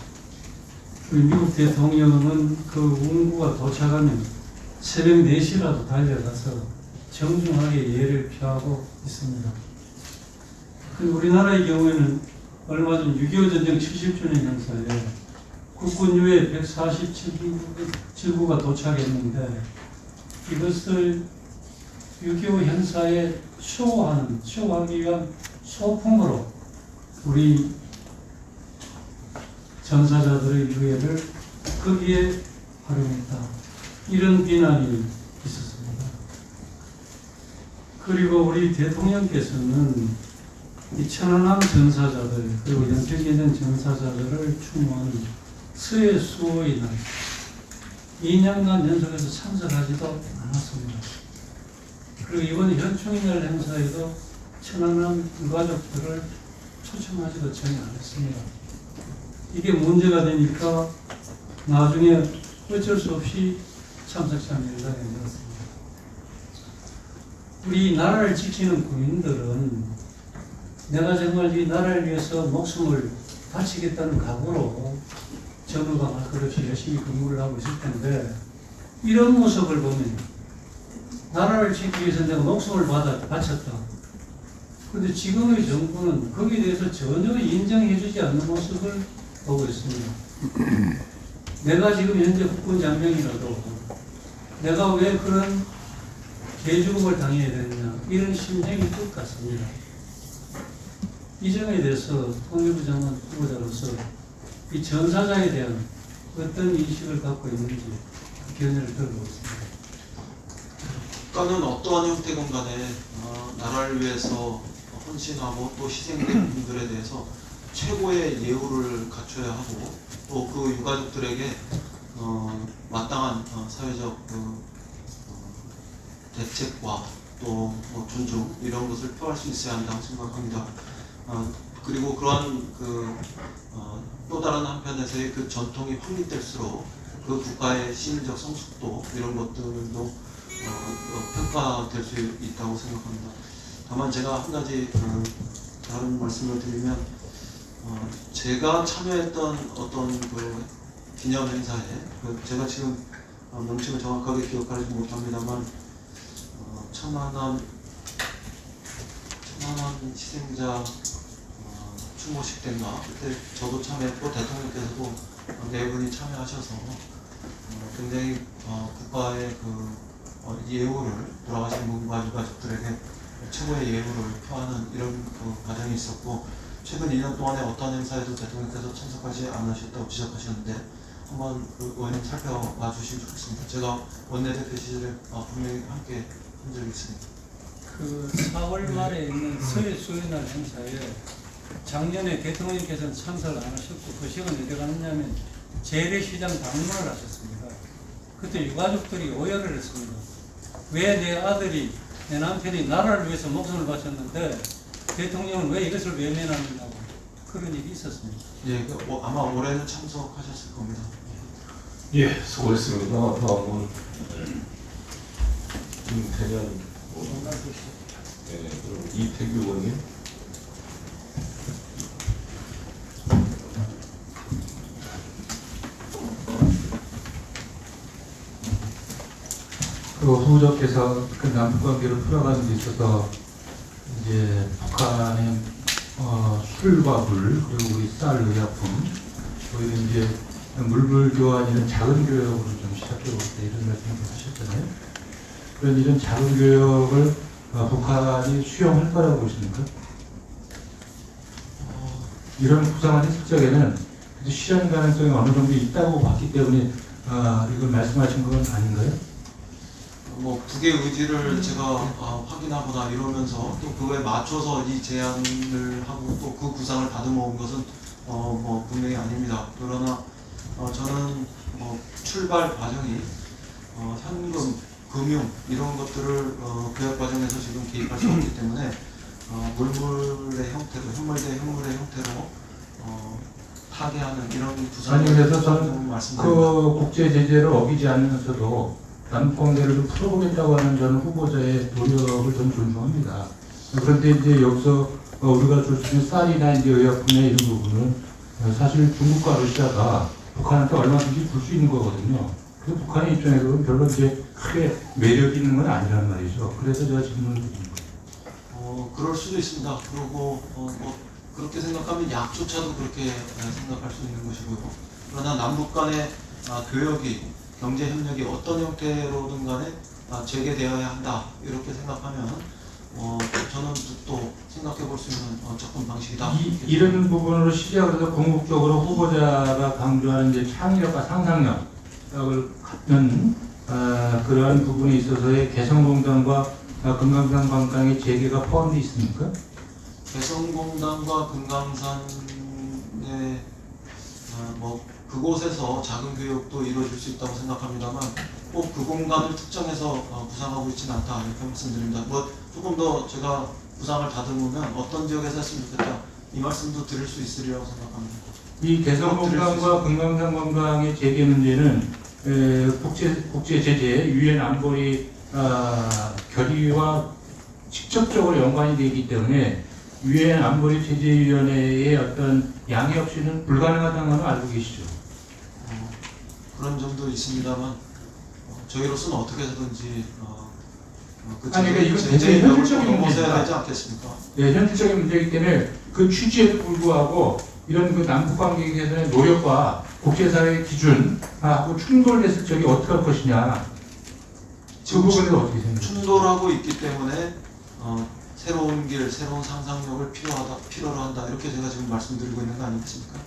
우리 미국 대통령은 그 운구가 도착하면 새벽 4시라도 달려가서 정중하게 예를 표하고 있습니다. 우리나라의 경우에는 얼마 전 6.25 전쟁 70주년 행사에 국군 유해 147구가 도착했는데 이것을 6.25 행사에 쇼하기 위한 소품으로 우리 전사자들의 유해를 거기에 활용했다. 이런 비난이 있었습니다. 그리고 우리 대통령께서는 이 천안함 전사자들 그리고 영평계전 전사자들을 추모하는 서해 수호의 날 2년간 연속해서 참석하지도 않았습니다. 그리고 이번 현충일날 행사에도 천안함 유가족들을 초청하지도 전혀 않았습니다. 이게 문제가 되니까 나중에 어쩔 수 없이 참석자 명단에 넣었습니다. 우리 나라를 지키는 군인들은 내가 정말 이 나라를 위해서 목숨을 바치겠다는 각오로 전후가 할 것 없이 열심히 근무를 하고 있을 텐데 이런 모습을 보면 나라를 지키기 위해서 내가 목숨을 바쳤다. 그런데 지금의 정부는 거기에 대해서 전혀 인정해주지 않는 모습을 보고 있습니다. 내가 지금 현재 국군 장병이라도 내가 왜 그런 개죽음을 당해야 되느냐 이런 심정이 뜻 같습니다. 이 점에 대해서 통일부 장관 후보자로서 이 전사자에 대한 어떤 인식을 갖고 있는지 견해를 들어보겠습니다. 국가는 어떠한 형태건 간에 나라를 위해서 헌신하고 또 희생된 분들에 대해서 최고의 예우를 갖춰야 하고 또 그 유가족들에게 마땅한 사회적 대책과 또 존중 이런 것을 표할 수 있어야 한다고 생각합니다. 그리고 그러한 또 다른 한편에서의 그 전통이 확립될수록 그 국가의 시민적 성숙도 이런 것들도 평가될 수 있다고 생각합니다. 다만 제가 한 가지 다른 말씀을 드리면 제가 참여했던 어떤 그 기념 행사에 제가 지금 명칭을 정확하게 기억하지 못합니다만 천안함 희생자 추모식 때인가 그때 저도 참여했고 대통령께서도 네 분이 참여하셔서 굉장히 국가의 예우를 돌아가신 분과 유가족들에게 최고의 예우를 표하는 이런 과정이 있었고 최근 2년 동안에 어떤 행사에도 대통령께서 참석하지 않으셨다고 지적하셨는데 한번 그 의원님 살펴봐 주시면 좋겠습니다. 제가 원내대표 시절에 분명히 함께 한 적이 있습니다. 그 4월 말에 있는 서해 수요날 행사에 작년에 대통령께서는 참석을 안 하셨고 그 시간 어디 갔냐면 재래시장 방문을 하셨습니다. 그때 유가족들이 오해를 했습니다. 왜 내 아들이 내 남편이 나라를 위해서 목숨을 바쳤는데 대통령은 왜 이것을 외면하느냐고 그런 일이 있었습니다. 예, 아마 올해는 참석하셨을 겁니다. 예, 수고했습니다. 다음은 김태년 그럼 이태규 의원님. 그 후보자께서 그 남북관계를 풀어가는 데 있어서 이제 북한의 술과 물 그리고 우리 쌀 의약품 오히려 이제 물불 교환 이런 작은 교역으로 좀 시작해보겠다 이런 말씀을 하셨잖아요. 그런 이런 작은 교역을 북한이 수용할 거라고 보십니까? 이런 구상을 했을 적에는 실현 가능성이 어느 정도 있다고 봤기 때문에 이걸 말씀하신 건 아닌가요? 북의 의지를 제가 확인하거나 이러면서 또 그거에 맞춰서 이 제안을 하고 또 그 구상을 다듬어 온 것은 분명히 아닙니다. 그러나 저는 출발 과정이 현금, 금융 이런 것들을 교역 과정에서 지금 개입할 수 없기 때문에 물물의 형태로, 현물대 현물의 형태로 타개하는 이런 구상을 아니 그래서 저는 그 국제 제재를 어기지 않으면서도 남북관계를 좀 풀어보겠다고 하는 저는 후보자의 노력을 좀 존중합니다. 그런데 이제 여기서 우리가 줄 수 있는 쌀이나 이제 의약품이나 이런 부분은 사실 중국과 러시아가 북한한테 얼마든지 줄 수 있는 거거든요. 그 북한의 입장에서는 별로 이제 크게 매력 있는 건 아니란 말이죠. 그래서 제가 질문을 드린 거예요. 그럴 수도 있습니다. 그리고 그렇게 생각하면 약조차도 그렇게 생각할 수 있는 것이고요. 그러나 남북 간의 교역이 경제 협력이 어떤 형태로든 간에 재개되어야 한다 이렇게 생각하면 저는 또 생각해 볼 수 있는 접근 방식이다. 이런 부분으로 시작을 해서 궁극적으로 후보자가 강조하는 이제 창의력과 상상력을 갖는 그러한 부분에 있어서의 개성공단과 금강산 관광의 재개가 포함되어 있습니까? 개성공단과 금강산의 그곳에서 작은 교육도 이루어질 수 있다고 생각합니다만 꼭 그 공간을 특정해서 구상하고 있지는 않다 이렇게 말씀드립니다. 조금 더 제가 구상을 다듬으면 어떤 지역에서 했으면 좋겠다 이 말씀도 드릴 수 있으리라고 생각합니다. 이 개성공단과 금강산 관광의 재개 문제는 국제 제재, 유엔 안보리 결의와 직접적으로 연관이 되기 때문에 유엔 안보리 제재위원회의 어떤 양해 없이는 불가능하다는 건 알고 계시죠? 그런 점도 있습니다만 저희로서는 어떻게 해서든지 아니 그러니까 이건 제재의 대체 벽을 현실적인 넘어서야 문제다. 되지 않겠습니까? 네, 현실적인 문제이기 때문에 그 취지에도 불구하고 이런 그 남북관계 개선의 노력과 국제사회의 기준하고 충돌됐을 적에 어떻게 할 것이냐. 그 부분에 어떻게 생각하세요? 충돌하고 있기 때문에 새로운 길, 새로운 상상력을 필요로 한다 이렇게 제가 지금 말씀드리고 있는 거 아니겠습니까?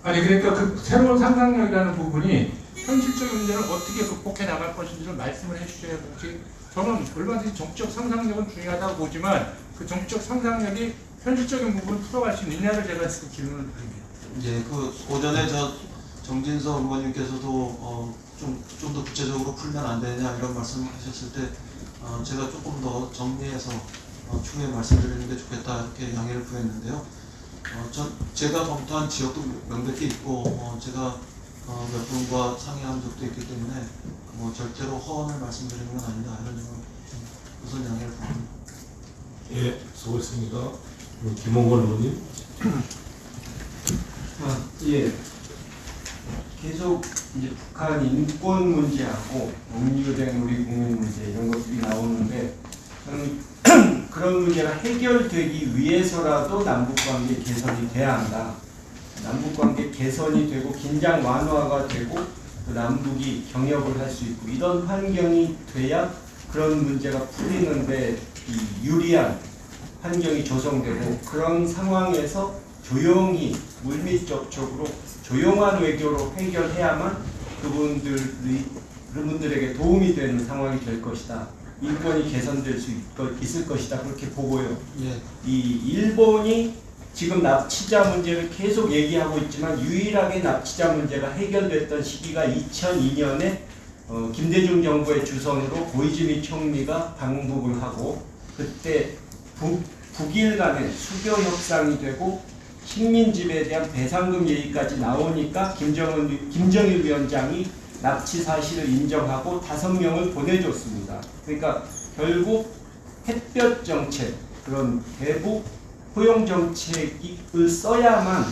아니 그러니까 그 새로운 상상력이라는 부분이 현실적인 문제를 어떻게 극복해 나갈 것인지를 말씀을 해주셔야지. 저는 얼마든지 정치적 상상력은 중요하다고 보지만 그 정치적 상상력이 현실적인 부분을 풀어갈 수 있느냐를 제가 질문을 드립니다. 예, 그 오전에 정진석 의원님께서도 좀 더 구체적으로 풀면 안 되냐 이런 말씀을 하셨을 때 제가 조금 더 정리해서 추후에 말씀드리는 게 좋겠다 이렇게 양해를 구했는데요. 제가 검토한 지역도 명백히 있고 제가 몇 분과 상의한 적도 있기 때문에 절대로 허언을 말씀드리는 건 아니다 이런 점을 우선 양해를 구합니다. 예, 수고했습니다. 김홍건 의원님. 예. 계속 이제 북한 인권 문제하고 억류된 우리 국민 문제 이런 것들이 나오는데 저는 그런 문제가 해결되기 위해서라도 남북관계 개선이 돼야 한다. 남북관계 개선이 되고 긴장 완화가 되고 또 남북이 경협을 할 수 있고 이런 환경이 돼야 그런 문제가 풀리는데 유리한 환경이 조성되고 그런 상황에서 조용히 물밑접촉으로 조용한 외교로 해결해야만 그분들에게 도움이 되는 상황이 될 것이다. 인권이 개선될 수 있을 것이다. 그렇게 보고요. 예. 이 일본이 지금 납치자 문제를 계속 얘기하고 있지만 유일하게 납치자 문제가 해결됐던 시기가 2002년에 김대중 정부의 주선으로 고이즈미 총리가 방북을 하고 그때 북일 간의 수교 협상이 되고 식민지배에 대한 배상금 얘기까지 나오니까 김정일 위원장이 납치 사실을 인정하고 5명을 보내줬습니다. 그러니까 결국 햇볕 정책, 그런 대북 포용 정책을 써야만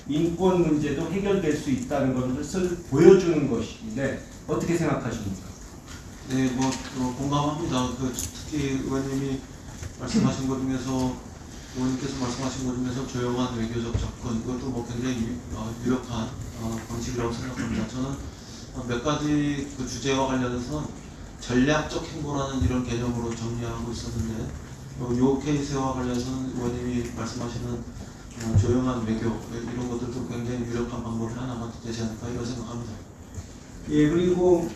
인권 문제도 해결될 수 있다는 것을 보여주는 것인데 어떻게 생각하십니까? 네, 공감합니다. 특히 의원님이 말씀하신 것 중에서 의원님께서 말씀하신 것 중에서 조용한 외교적 접근 이것도 굉장히 유력한 방식이라고 생각합니다. 저는 몇 가지 그 주제와 관련해서 전략적 행보라는 이런 개념으로 정리하고 있었는데 요 케이스와 관련해서는 의원님이 말씀하시는 조용한 외교 이런 것들도 굉장히 유력한 방법이 하나가 되지 않을까 이런 생각합니다. 예, 그리고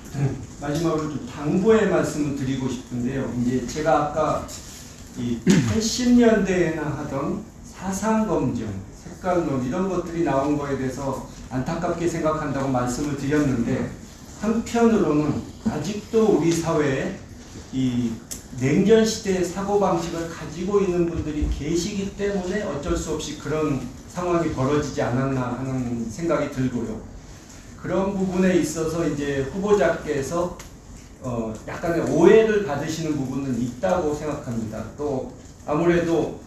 마지막으로 좀 당부의 말씀을 드리고 싶은데요. 이제 제가 아까 이 80년대에나 하던 사상검증, 색깔론 이런 것들이 나온 거에 대해서 안타깝게 생각한다고 말씀을 드렸는데 한편으로는 아직도 우리 사회에 이 냉전 시대의 사고방식을 가지고 있는 분들이 계시기 때문에 어쩔 수 없이 그런 상황이 벌어지지 않았나 하는 생각이 들고요. 그런 부분에 있어서 이제 후보자께서 약간의 오해를 받으시는 부분은 있다고 생각합니다. 또 아무래도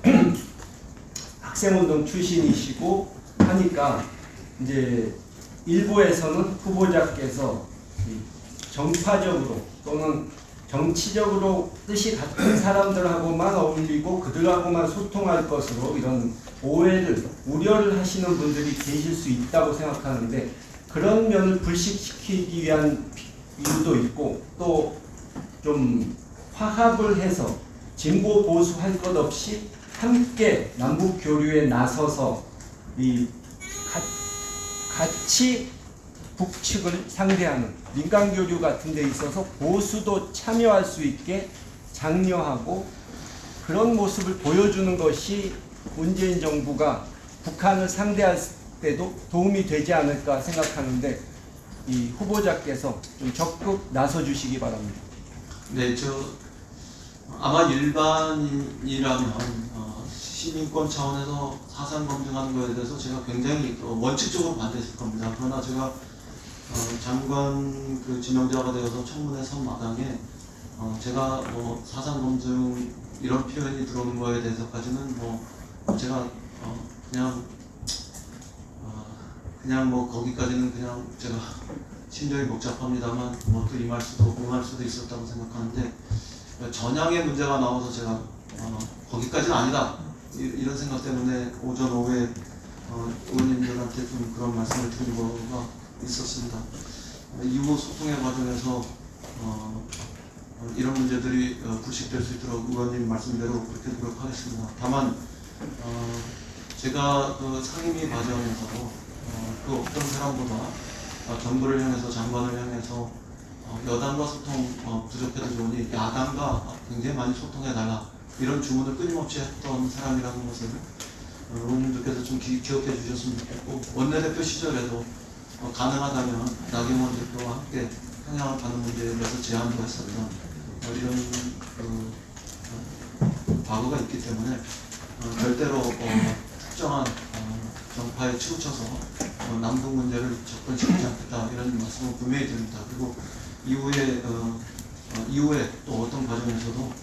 학생운동 출신이시고 하니까 이제 일부에서는 후보자께서 정파적으로 또는 정치적으로 뜻이 같은 사람들하고만 어울리고 그들하고만 소통할 것으로 이런 오해를, 우려를 하시는 분들이 계실 수 있다고 생각하는데 그런 면을 불식시키기 위한 이유도 있고 또 좀 화합을 해서 진보 보수 할 것 없이 함께 남북 교류에 나서서 이 같이 북측을 상대하는 민간 교류 같은 데 있어서 보수도 참여할 수 있게 장려하고 그런 모습을 보여주는 것이 문재인 정부가 북한을 상대할 때도 도움이 되지 않을까 생각하는데 이 후보자께서 좀 적극 나서 주시기 바랍니다. 네, 아마 일반인이라면 시민권 차원에서 사상 검증하는 것에 대해서 제가 굉장히 원칙적으로 반대했을 겁니다. 그러나 제가 장관 지명자가 되어서 청문회 선 마당에 제가 사상 검증 이런 표현이 들어오는 거에 대해서까지는 제가 그냥 거기까지는 그냥 제가 심정이 복잡합니다만 또 임할 수도 응할 수도 있었다고 생각하는데 전향의 문제가 나와서 제가 거기까지는 아니다 이런 생각 때문에 오전 오후에 의원님들한테 좀 그런 말씀을 드린 거가 있었습니다. 이후 소통의 과정에서 이런 문제들이 불식될 수 있도록 의원님 말씀대로 그렇게 노력하겠습니다. 다만 제가 상임위 과정에서 그 어떤 사람보다 정부를 향해서 장관을 향해서 여당과 소통 부족해도 좋으니 야당과 굉장히 많이 소통해달라 이런 주문을 끊임없이 했던 사람이라는 것을 의원님들께서 좀 기억해 주셨으면 좋겠고 원내대표 시절에도 가능하다면 나경원 대표와 함께 평양을 가는 문제에 대해서 제안도 했었던 이런 과거가 있기 때문에 절대로 특정한 정파에 치우쳐서 남북 문제를 접근시키지 않겠다 이런 말씀을 분명히 드립니다. 그리고 이후에 또 어떤 과정에서도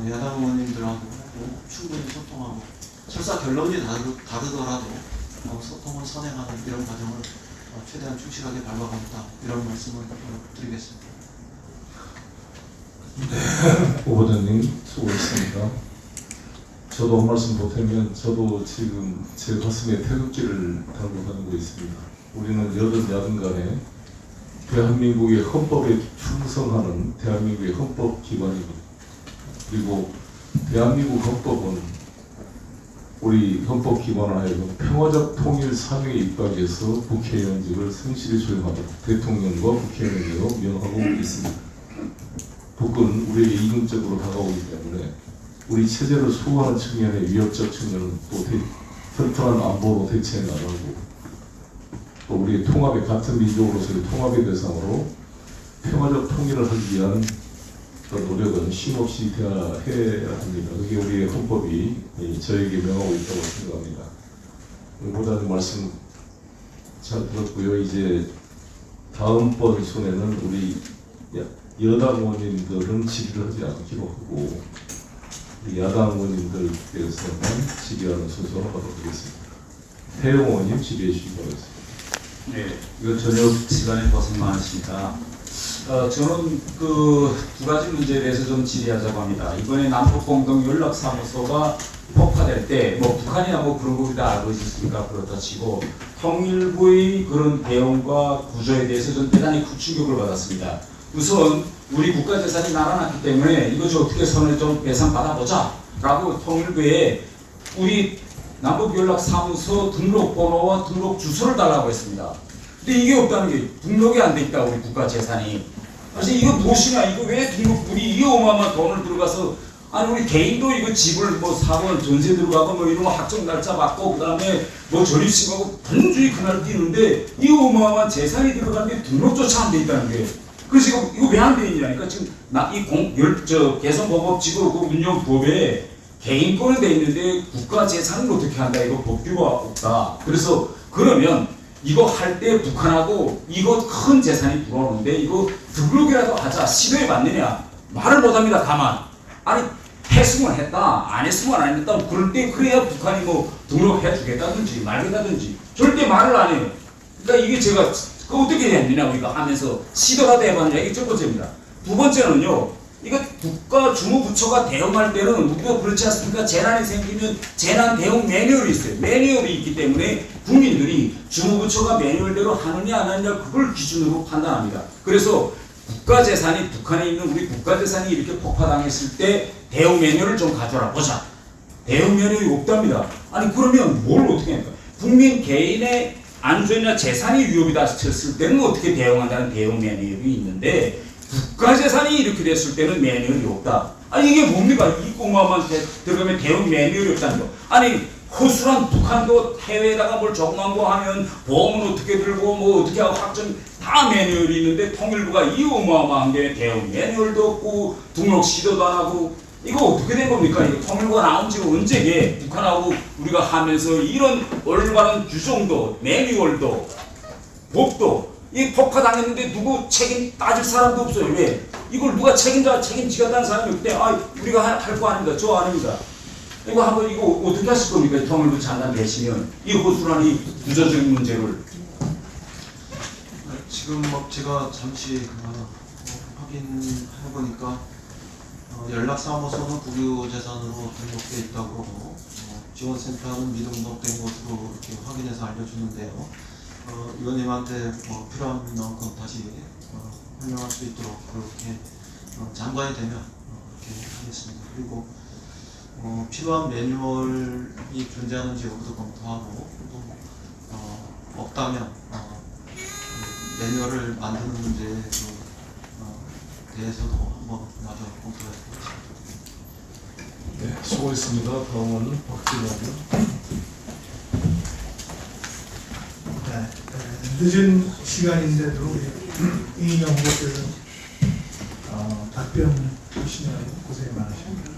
야당 의원님들하고 충분히 소통하고 설사 결론이 다르더라도 소통을 선행하는 이런 과정을 최대한 충실하게 밟아가겠다 이런 말씀을 드리겠습니다. 후보자님 수고했습니다. 저도 한 말씀 보태면 저도 지금 제 가슴에 태극기를 달고 다니고 있습니다. 우리는 여든 야든 간에 대한민국의 헌법에 충성하는 대한민국의 헌법기관입니다. 그리고 대한민국 헌법은 우리 헌법기관을 하여금 평화적 통일 사명에 입각해서 국회의원직을 성실히 수행하도록 대통령과 국회의원으로 명하고 있습니다. 북은 우리에게 이중적으로 다가오기 때문에 우리 체제를 수호하는 측면의 위협적 측면은 또 튼튼한 안보로 대처해 나가고 또 우리의 통합의 같은 민족으로서의 통합의 대상으로 평화적 통일을 하기 위한 노력은 쉼없이 해야 합니다. 그게 우리의 헌법이 저에게 명하고 있다고 생각합니다. 의원님 말씀 잘 들었고요. 이제 다음번 순에는 우리 여당 의원님들은 질의를 하지 않기로 하고 야당 의원님들께서만 질의하는 순서로 하도록 하겠습니다. 태영 의원님 질의해 주시기 바랍니다. 네, 이거 저녁 시간에 고생 많으십니다. 저는 그 두 가지 문제에 대해서 좀 질의하자고 합니다. 이번에 남북공동연락사무소가 폭파될 때 뭐 북한이나 뭐 그런 거 다 알고 있었으니까 그렇다 치고 통일부의 그런 대응과 구조에 대해서 좀 대단히 충격을 받았습니다. 우선 우리 국가재산이 날아났기 때문에 이거 어떻게 선을 좀 배상받아보자 라고 통일부에 우리 남북연락사무소 등록번호와 등록 주소를 달라고 했습니다. 근데 이게 없다는 게 등록이 안 돼 있다 우리 국가재산이. 그래서 이거 무엇이냐 이거 왜 등록 우리 이게 어마어마한 돈을 들어가서 아니 우리 개인도 이거 집을 뭐 사고 전세 들어가고 뭐 이런 거 확정 날짜 받고 그다음에 뭐 전입식하고 단순히 그날 뛰는데 이 어마어마한 재산이 들어가는데 등록조차 안 돼 있다는 게. 그래서 이거 왜 안 돼 있냐니까 지금 개성공업지구 그 운영법에 개인권은 돼 있는데 국가 재산을 어떻게 한다 이거 법규가 없다. 그래서 그러면 이거 할 때 북한하고 이거 큰 재산이 들어오는데 이거 등록이라도 하자 시도해 봤느냐 말을 못합니다. 가만 아니 했으면 했다 안 했으면 안 했다 그럴 때 그래야 북한이 뭐 등록해 주겠다든지 말겠다든지 절대 말을 안 해요. 그러니까 이게 제가 그 어떻게 했느냐 우리가 하면서 시도라도 해봤느냐 이게 첫 번째입니다. 두 번째는요 이거 국가 주무부처가 대응할 때는 우리가 그렇지 않습니까? 재난이 생기면 재난 대응 매뉴얼이 있어요. 매뉴얼이 있기 때문에 국민들이 주무부처가 매뉴얼대로 하느냐 안 하느냐 그걸 기준으로 판단합니다. 그래서 국가재산이 북한에 있는 우리 국가재산이 이렇게 폭파당했을 때 대응 매뉴얼을 좀 가져라 보자. 대응 매뉴얼이 없답니다. 아니 그러면 뭘 어떻게 합니까? 국민 개인의 안전이나 재산이 위협이다 했을 때는 어떻게 대응한다는 대응 매뉴얼이 있는데 국가재산이 이렇게 됐을 때는 매뉴얼이 없다. 아니 이게 뭡니까? 이 꼬마만 들어가면 대응 매뉴얼이 없다는 거. 아니 허술한 북한도 해외에다가 뭘 적응한 거 하면 보험은 어떻게 들고 뭐 어떻게 하고 확정 다 매뉴얼이 있는데 통일부가 이 어마어마한 게 대응 매뉴얼도 없고 등록 시도도 안 하고 이거 어떻게 된 겁니까? 이거 통일부가 나온 지가 언제게 북한하고 우리가 하면서 이런 올바른 규정도 매뉴얼도 법도 이 폭파당했는데 누구 책임 따질 사람도 없어요. 왜? 이걸 누가 책임지겠다는 사람이 없대. 아, 우리가 할 거 아닙니다. 저 아닙니다. 이거 한번 이거 어떻게 하실 겁니까? 통일부 장관 되시면 이 허술한 이 구조적인 문제를. 지금 뭐 제가 잠시 확인해 보니까 연락사무소는 국유재산으로 등록돼 있다고 그러고 지원센터는 미등록된 것으로 이렇게 확인해서 알려주는데요. 의원님한테 필요한 만큼 다시 설명할 수 있도록 그렇게 장관이 되면 그렇게 하겠습니다. 그리고 필요한 매뉴얼이 존재하는지 여기도 검토하고 또 없다면 매뉴얼을 만드는 문제에 대해서도 한번 마저 검토해 보겠습니다. 네, 수고했습니다. 다음은 박진호님. 네, 늦은 시간인데도 이인영 후보께서 답변 주시느라고 고생이 많으십니다.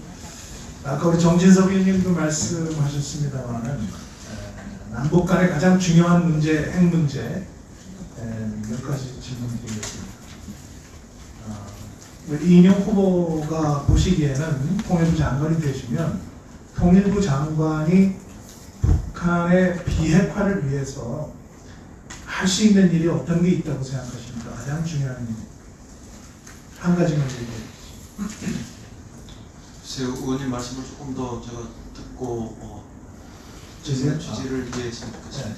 아까 우리 정진석 의원님도 말씀하셨습니다만은 남북 간의 가장 중요한 문제, 핵 문제 몇 가지 질문드리겠습니다. 이인영 후보가 보시기에는 통일부 장관이 되시면 통일부 장관이 북한의 비핵화를 위해서 할 수 있는 일이 어떤 게 있다고 생각하십니까? 가장 중요한 일. 한 가지만 얘기해 주시죠. 글쎄요, 의원님 말씀을 조금 더 제가 듣고 취지를 이해했으면 좋겠습니다. 네.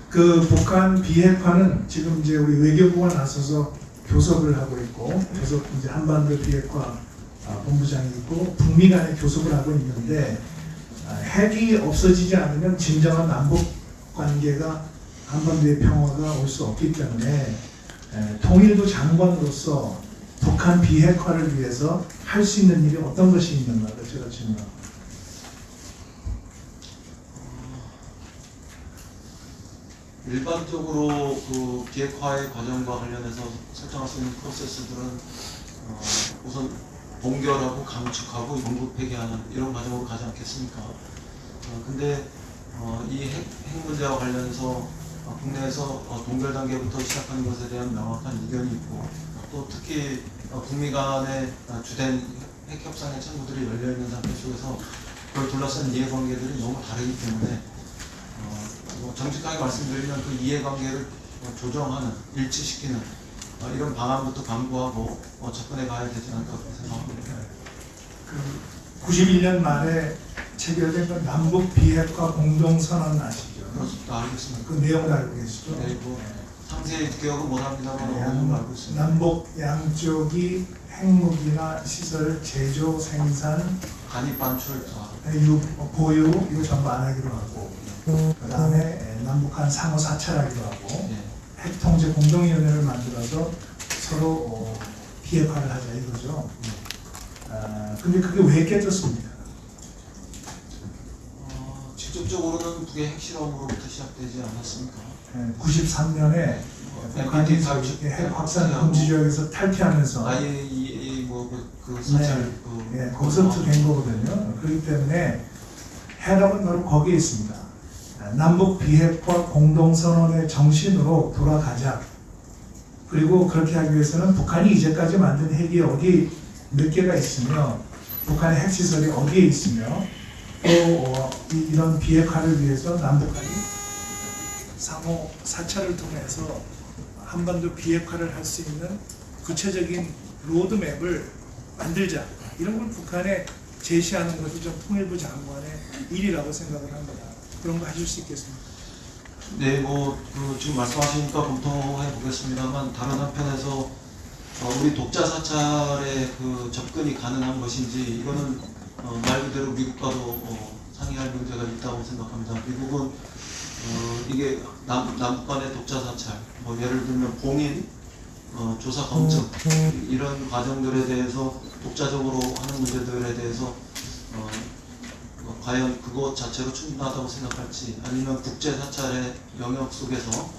그 북한 비핵화는 지금 이제 우리 외교부가 나서서 교섭을 하고 있고, 계속 이제 한반도 비핵화 본부장이 있고 북미 간의 교섭을 하고 있는데, 핵이 없어지지 않으면 진정한 남북 관계가 한반도의 평화가 올 수 없기 때문에 통일부 장관으로서 북한 비핵화를 위해서 할 수 있는 일이 어떤 것이 있는가를 제가 질문합니다. 일반적으로 그 비핵화의 과정과 관련해서 설정할 수 있는 프로세스들은 우선 봉결하고 감축하고 영구 폐기하는 이런 과정으로 가지 않겠습니까? 근데 이 핵 문제와 관련해서 국내에서 동결 단계부터 시작하는 것에 대한 명확한 이견이 있고, 또 특히 북미 간의 주된 핵 협상의 창구들이 열려 있는 상태 속에서 그걸 둘러싼 이해관계들이 너무 다르기 때문에 정직하게 말씀드리면 그 이해관계를 조정하는, 일치시키는 이런 방안부터 강구하고 접근해 가야 되지 않을까 생각합니다. 그 91년 말에 체결된 그 남북 비핵화 공동선언 아시죠? 그렇습니다. 알겠습니다. 그 내용을 알고 계시죠? 네, 상세히 기억은 못합니다만 내용을 알고 있습니다. 남북 양쪽이 핵무기나 시설 제조, 생산, 간입 반출, 보유 이거 전부 안 하기로 하고, 그 다음에 남북한 상호 사찰하기로 하고, 핵통제 공동위원회를 만들어서 서로 비핵화를 하자 이거죠. 근데 그게 왜 깨졌습니까? 직접적으로는 북의 핵실험으로부터 시작되지 않았습니까? 93년에 북한이 핵 확산 금지 지역에서 탈퇴하면서 IAEA 그 사찰 거기서부터 된 거거든요. 그렇기 때문에 해답은 바로 거기에 있습니다. 남북 비핵화 공동선언의 정신으로 돌아가자. 그리고 그렇게 하기 위해서는 북한이 이제까지 만든 핵이 어디 몇 개가 있으며, 북한의 핵시설이 어디에 있으며, 또 이런 비핵화를 위해서 남북한이 상호 사찰을 통해서 한반도 비핵화를 할 수 있는 구체적인 로드맵을 만들자. 이런 걸 북한에 제시하는 것이 좀 통일부 장관의 일이라고 생각을 합니다. 그런 거 하실 수 있겠습니까? 네, 지금 말씀하시니까 검토해 보겠습니다만, 다른 한편에서 우리 독자 사찰의 그 접근이 가능한 것인지, 이거는 말 그대로 미국과도 상의할 문제가 있다고 생각합니다. 미국은 이게 남북 간의 독자 사찰, 예를 들면 봉인, 조사 검증 이런 과정들에 대해서 독자적으로 하는 문제들에 대해서 과연 그것 자체로 충분하다고 생각할지, 아니면 국제 사찰의 영역 속에서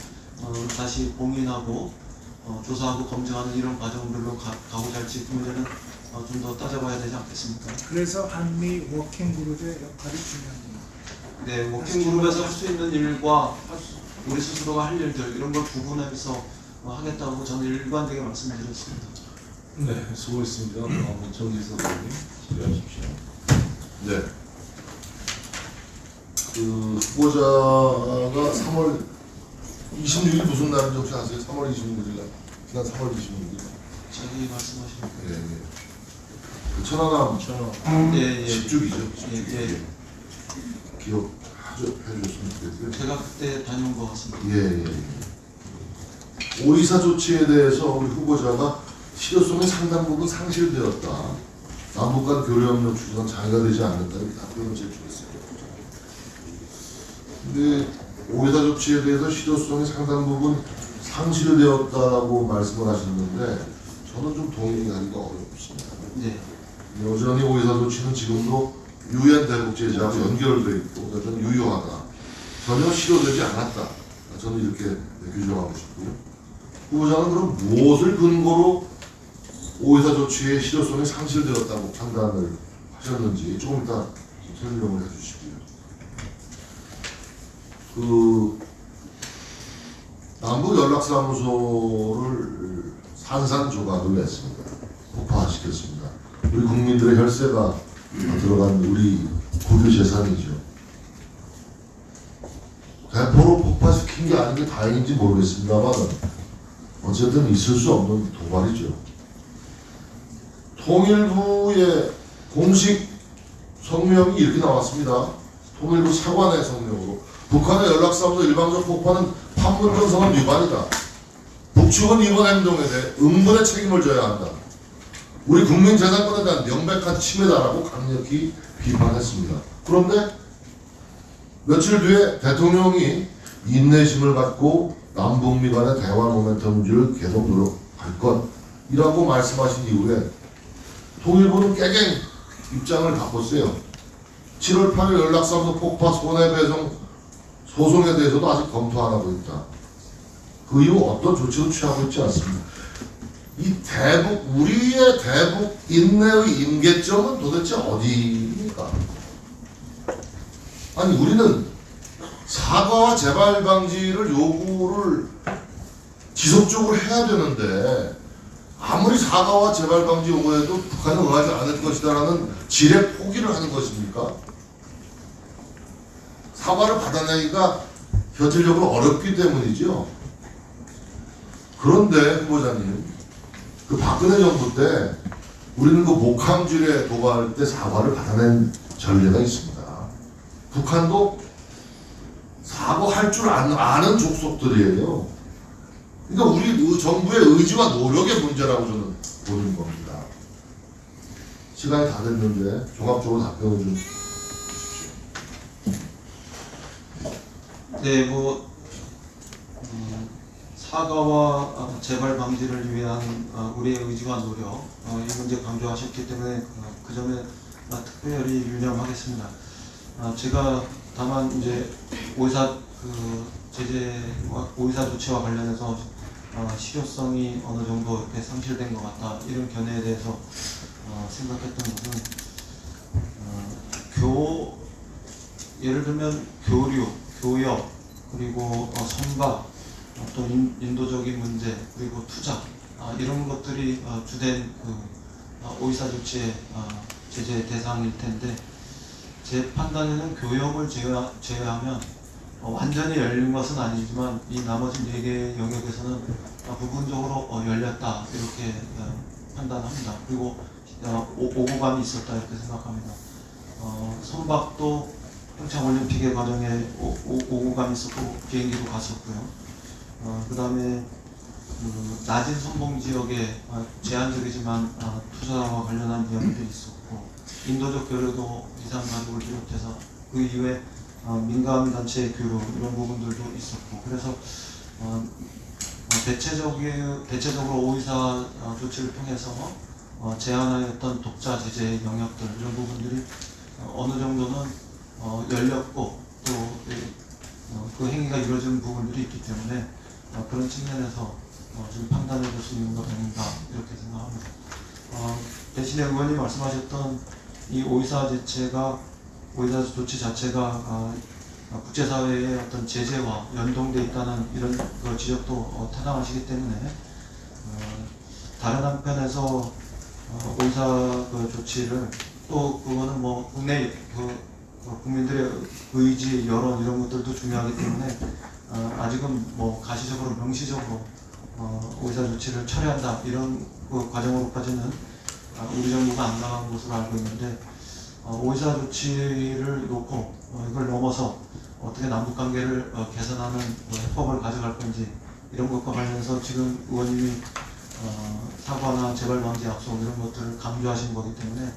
다시 봉인하고 조사하고 검증하는 이런 과정들로 가고자 할지, 그 문제는 좀 더 따져봐야 되지 않겠습니까? 그래서 한미 워킹그룹의 역할이 중요합니다. 네, 워킹그룹에서 할 수 있는 일과 우리 스스로가 할 일들, 이런 걸 구분해서 하겠다고 저는 일관되게 말씀드렸습니다. 네, 수고했습니다. 다음은 정진석 의원님 질의하십시오. 네. 그 후보자가 3월 26일 무슨 날인지 혹시 아세요? 3월 26일 날. 지난 3월 26일. 자기 말씀하시는 거. 네, 네. 그 천안함 10주기죠. 예. 기억해 주셨으면 좋겠고요. 제가 그때 다녀온 것 같습니다. 예. 오이사 조치에 대해서 우리 후보자가 실효성이 상당 부분 상실되었다. 남북 간 교류협력 추진은 장애가 되지 않는다. 이렇게 답변을 제출했어요. 근데 오해사 조치에 대해서 실효성이 상당 부분 상실되었다고 말씀을 하셨는데 저는 좀 동의하기가 어렵습니다. 네. 여전히 오해사 조치는 지금도 유엔 대북제재하고 연결되어 있고 여전히 유효하다. 전혀 실효되지 않았다. 저는 이렇게 규정하고 싶고요. 후보자는 그럼 무엇을 근거로 오해사 조치의 실효성이 상실되었다고 판단을 하셨는지 조금 이따 설명을 해주시고요. 남북 연락사무소를 산산조각을 냈습니다. 폭파시켰습니다. 우리 국민들의 혈세가 들어간 우리 국유 재산이죠. 대포로 폭파시킨 게 아닌 게 다행인지 모르겠습니다만 어쨌든 있을 수 없는 도발이죠. 통일부의 공식 성명이 이렇게 나왔습니다. 통일부 차관의 성명으로 북한의 연락사무소 일방적 폭파는 판문점 선언 위반이다. 북측은 이번 행동에 대해 응분의 책임을 져야 한다. 우리 국민 재산권에 대한 명백한 침해다라고 강력히 비판했습니다. 그런데 며칠 뒤에 대통령이 인내심을 갖고 남북미 간의 대화 모멘텀 유지를 계속 노력할 것이라고 말씀하신 이후에 통일부는 깨갱 입장을 바꿨어요. 7월 8일 연락사무소 폭파 손해배상 소송에 대해서도 아직 검토 안 하고 있다. 그 이후 어떤 조치도 취하고 있지 않습니다. 이 우리의 대북 인내의 임계점은 도대체 어디입니까? 아니 우리는 사과와 재발 방지를 요구를 지속적으로 해야 되는데 아무리 사과와 재발 방지 요구해도 북한은 응하지 않을 것이다라는 지레 포기를 하는 것입니까? 사과를 받아내기가 현실적으로 어렵기 때문이죠. 그런데 후보자님, 그 박근혜 정부 때 우리는 그 목함질에 도발할 때 사과를 받아낸 전례가 있습니다. 북한도 사과할 줄 아는 족속들이에요. 그러니까 우리 정부의 의지와 노력의 문제라고 저는 보는 겁니다. 시간이 다 됐는데 종합적으로 답변을 좀 주십시오. 네, 사과와 재발 방지를 위한 우리의 의지와 노력, 이 문제 강조하셨기 때문에 그 점에 특별히 유념하겠습니다. 제가 다만 이제 오해사 제재와 오해사 조치와 관련해서 실효성이 어느 정도 이렇게 상실된 것 같다 이런 견해에 대해서 생각했던 것은 예를 들면 교류, 교역 그리고 선박 또 인도적인 문제 그리고 투자 이런 것들이 주된 오해사 조치의 제재 대상일 텐데 제 판단에는 교역을 제외하면 완전히 열린 것은 아니지만 이 나머지 4개 영역에서는 부분적으로 열렸다 이렇게 판단합니다. 그리고 오고감이 있었다 이렇게 생각합니다. 선박도 평창올림픽의 과정에 오고감이 있었고 비행기도 갔었고요. 그 다음에 낮은 선봉 지역에 제한적이지만 투자와 관련한 위험들이 있었고 인도적 교류도 이산 가족을 비롯해서 그 이후에 민간 단체의 교류 이런 부분들도 있었고 그래서 대체적으로 오해사 조치를 통해서 제한하였던 독자 제재의 영역들 이런 부분들이 어느 정도는 열렸고 또 그 행위가 이루어지는 부분들이 있기 때문에 그런 측면에서 좀 판단해 볼 수 있는 것 아닌가 이렇게 생각합니다. 대신에 의원님 말씀하셨던 이 오해사 조치 자체가 국제사회의 어떤 제재와 연동돼 있다는 이런 지적도 타당하시기 때문에 다른 한편에서 오해사 조치를 또 그거는 국내 국민들의 의지, 여론 이런 것들도 중요하기 때문에 아직은 가시적으로 명시적으로 오해사 조치를 철회한다 이런 과정으로까지는 우리 정부가 안 나간 것으로 알고 있는데 오해사 조치를 놓고 이걸 넘어서 어떻게 남북관계를 개선하는 해법을 가져갈 건지 이런 것과 관련해서 지금 의원님이 사과나 재발 방지 약속 이런 것들을 강조하신 거기 때문에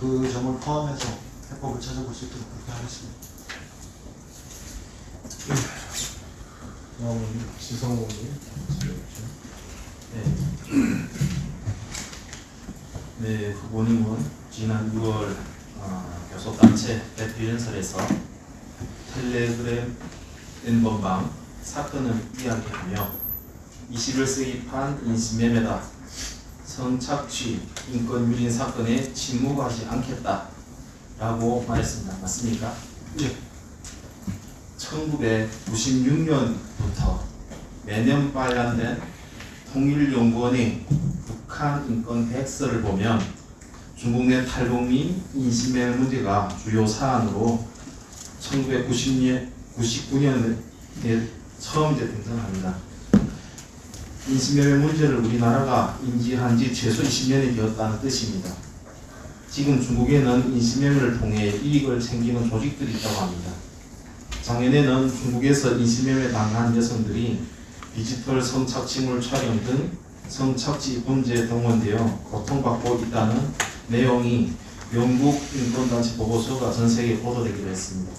그 점을 포함해서 해법을 찾아볼 수 있도록 그렇게 하겠습니다. 다음은 지성호님. 네, 후보님은 지난 6월 교섭단체 대표연설에서 텔레그램 N번방 사건을 이야기하며 21세기판 인신매매다, 성착취, 인권유린 사건에 침묵하지 않겠다 라고 말했습니다. 맞습니까? 예. 1996년부터 매년 발간된 통일연구원의 북한 인권 백서를 보면 중국 내 탈북민 인신매매 문제가 주요 사안으로 1999년에 처음 등장합니다. 인신매매 문제를 우리나라가 인지한 지 최소 20년이 되었다는 뜻입니다. 지금 중국에는 인신매매를 통해 이익을 챙기는 조직들이 있다고 합니다. 작년에는 중국에서 인신매매 당한 여성들이 디지털 성착취물 촬영 등 성착취 범죄에 동원되어 고통받고 있다는 내용이 영국 인권단체 보고서가 전 세계에 보도되기도 했습니다.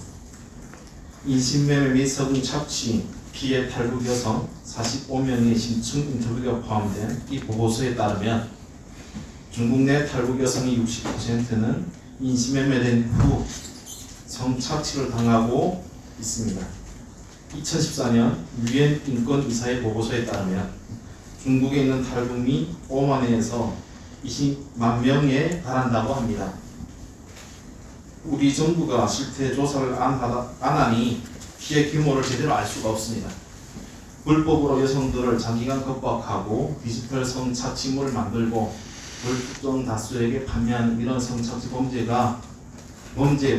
인신매매 및 성착취 피해 탈북 여성 45명의 신청 인터뷰가 포함된 이 보고서에 따르면 중국 내 탈북 여성의 60%는 인신매매된 후 성착취를 당하고 있습니다. 2014년 유엔 인권이사회 보고서에 따르면 중국에 있는 탈북민 5만에서 20만 명에 달한다고 합니다. 우리 정부가 실태 조사를 안 하니 피해 규모를 제대로 알 수가 없습니다. 불법으로 여성들을 장기간 겁박하고 디지털 성착취물을 만들고 불특정 다수에게 판매하는 이런 성착취 범죄에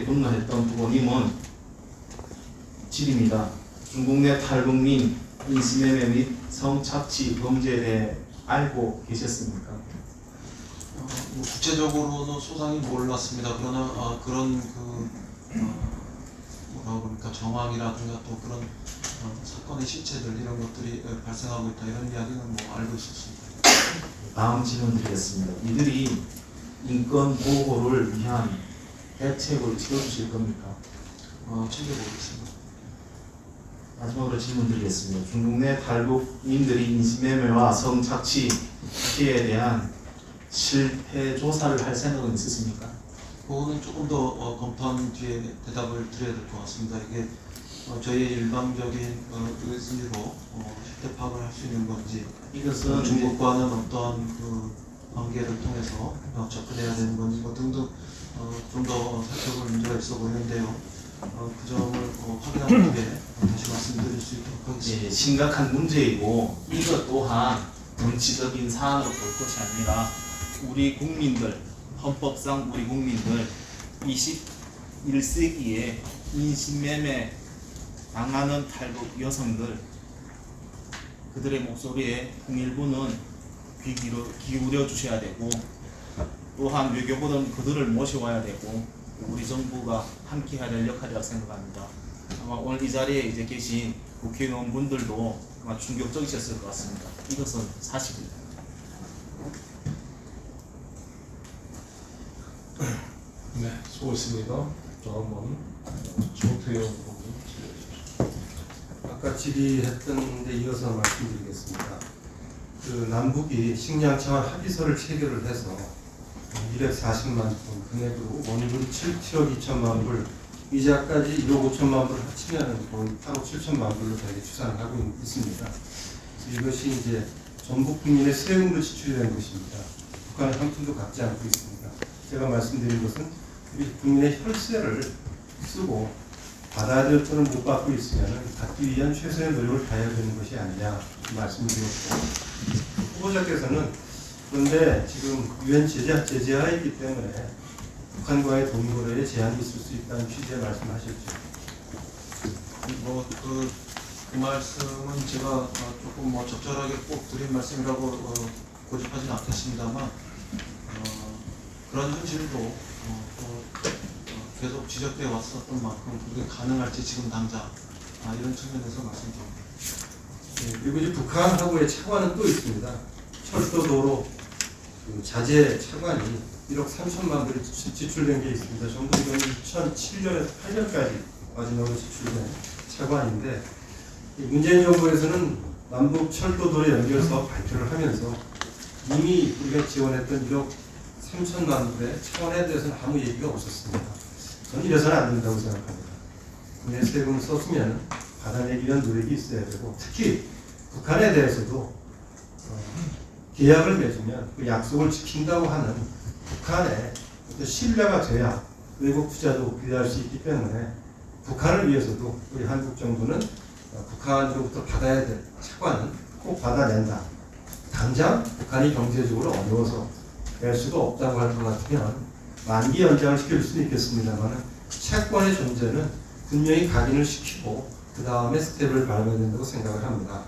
분노했던 후보님은 질입니다. 중국 내 탈북민 인신매매 및 성착취 범죄에 대해 알고 계셨습니까? 구체적으로는 소상히 몰랐습니다. 그러나 그런 정황이라든가 또 그런 사건의 실체들 이런 것들이 발생하고 있다 이런 이야기는 알고 있었습니다. 다음 질문 드리겠습니다. 이들이 인권 보호를 위한 대책을 세워주실 겁니까? 챙겨보겠습니다. 마지막으로 질문 드리겠습니다. 중국 내 탈북민들이 인신매매와 성착취 피해에 대한 실태 조사를 할 생각은 있으십니까? 그거는 조금 더 검토한 뒤에 대답을 드려야 될 것 같습니다. 이게 저희의 일방적인 의지로 실태 파악을 할 수 있는 건지, 이것은 중국과는 어떤 관계를 통해서 접근해야 되는 건지 등등 좀 더 살펴볼 문제가 있어 보이는데요. 그 점을 확인한 뒤에 다시 말씀드릴 수 있도록 하겠습니다. 예, 심각한 문제이고 이것 또한 정치적인 사안으로 볼 것이 아니라 우리 국민들, 헌법상 우리 국민들 21세기에 인신매매 당하는 탈북 여성들 그들의 목소리에 통일부는 귀 기울여 주셔야 되고 또한 외교부는 그들을 모셔와야 되고 우리 정부가 함께 해야 될 역할이라고 생각합니다. 아마 오늘 이 자리에 이제 계신 국회의원분들도 아마 충격적이셨을 것 같습니다. 이것은 사실입니다. 네, 수고했습니다. 다음은 조태영 후보님 질의해 주십시오. 아까 질의했던 데 이어서 말씀드리겠습니다. 남북이 식량청원 합의서를 체결을 해서 240만 톤 금액으로 원금 7억 2천만 불, 이자까지 1억 5천만 불을 합치면 거의 8억 7천만 불로 저희가 추산을 하고 있습니다. 이것이 이제 전국 국민의 세금으로 지출된 것입니다. 북한은 한 푼도 갚지 않고 있습니다. 제가 말씀드린 것은 우리 국민의 혈세를 쓰고 받아야 될 돈을 못 받고 있으면 받기 위한 최선의 노력을 다해야 되는 것이 아니냐 말씀드렸고, 후보자께서는 그런데 지금 유엔 제재하였기 때문에 북한과의 동거래에 제한이 있을 수 있다는 취지의 말씀하셨죠. 그 말씀은 제가 조금 적절하게 꼭 드린 말씀이라고 고집하지는 않겠습니다만 그런 현실도 계속 지적되어 왔었던 만큼 그게 가능할지 지금 당장 이런 측면에서 말씀드립니다. 네, 그리고 이제 북한하고의 차관은 또 있습니다. 철도도로 자재 차관이 1억 3천만 불이 지출된 게 있습니다. 전부 이건 2007년에서 8년까지 마지막으로 지출된 차관인데 문재인 정부에서는 남북 철도도로 연결 사업 발표를 하면서 이미 우리가 지원했던 1억 3천만 불의 차원에 대해서는 아무 얘기가 없었습니다. 저는 이래서는 안 된다고 생각합니다. 국내 세금을 썼으면 받아내기 위한 노력이 있어야 되고, 특히 북한에 대해서도 계약을 맺으면 그 약속을 지킨다고 하는 북한의 어떤 신뢰가 돼야 외국 투자도 기대할 수 있기 때문에 북한을 위해서도 우리 한국 정부는 북한으로부터 받아야 될 차관은 꼭 받아낸다. 당장 북한이 경제적으로 어려워서 낼 수가 없다고 할 것 같으면 만기 연장을 시킬 수는 있겠습니다만 채권의 존재는 분명히 각인을 시키고 그 다음에 스텝을 밟아야 된다고 생각을 합니다.